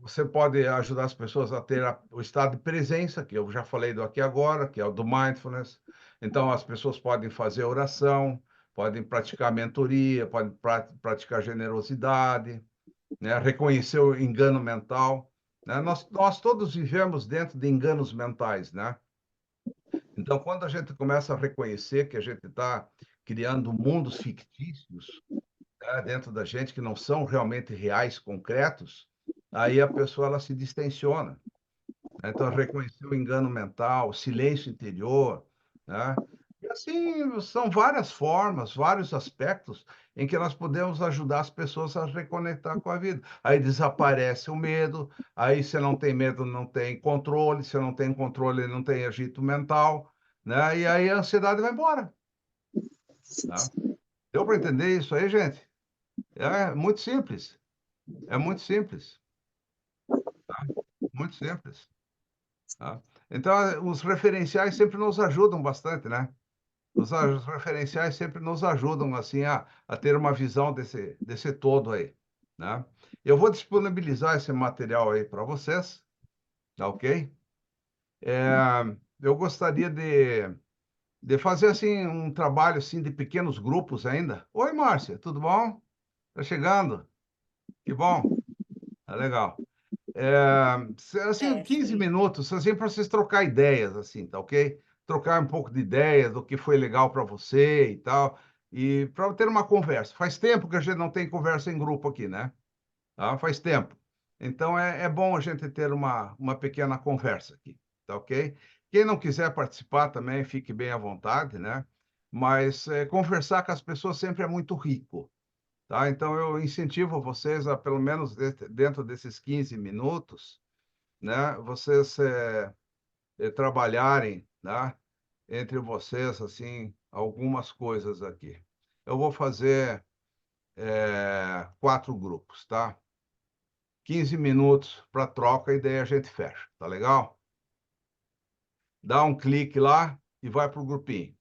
Você pode ajudar as pessoas a ter o estado de presença, que eu já falei do aqui e agora, que é o do mindfulness. Então, as pessoas podem fazer oração, podem praticar mentoria, podem praticar generosidade, né? Reconhecer o engano mental, né? Nós todos vivemos dentro de enganos mentais, né? Então, quando a gente começa a reconhecer que a gente está criando mundos fictícios, né, dentro da gente que não são realmente reais, concretos, aí a pessoa ela se distensiona, né? Então, reconhecer o engano mental, o silêncio interior, né? E assim, são várias formas, vários aspectos em que nós podemos ajudar as pessoas a reconectar com a vida. Aí desaparece o medo, aí se não tem medo, não tem controle, se não tem controle, não tem agito mental, né? E aí a ansiedade vai embora, tá? Deu para entender isso aí, gente? É muito simples, é muito simples, muito simples, tá? Então, os referenciais sempre nos ajudam bastante, né? Os referenciais sempre nos ajudam assim a ter uma visão desse todo aí, né? Eu vou disponibilizar esse material aí para vocês, tá ok? É, eu gostaria de fazer assim um trabalho assim de pequenos grupos ainda. Oi, Márcia, tudo bom? Tá chegando? Que bom, tá legal. Assim, 15 Sim. minutos, assim, para vocês trocar ideias, assim, tá ok? Trocar um pouco de ideias do que foi legal para você e tal, e para ter uma conversa. Faz tempo que a gente não tem conversa em grupo aqui, né? Tá? Faz tempo. Então, é bom a gente ter uma pequena conversa aqui, tá ok? Quem não quiser participar também, fique bem à vontade, né? Mas conversar com as pessoas sempre é muito rico, tá? Então, eu incentivo vocês a, pelo menos dentro desses 15 minutos, né, vocês trabalharem, né, entre vocês, assim, algumas coisas aqui. Eu vou fazer 4 grupos, tá? 15 minutos para troca e daí a gente fecha, tá legal? Dá um clique lá e vai para o grupinho.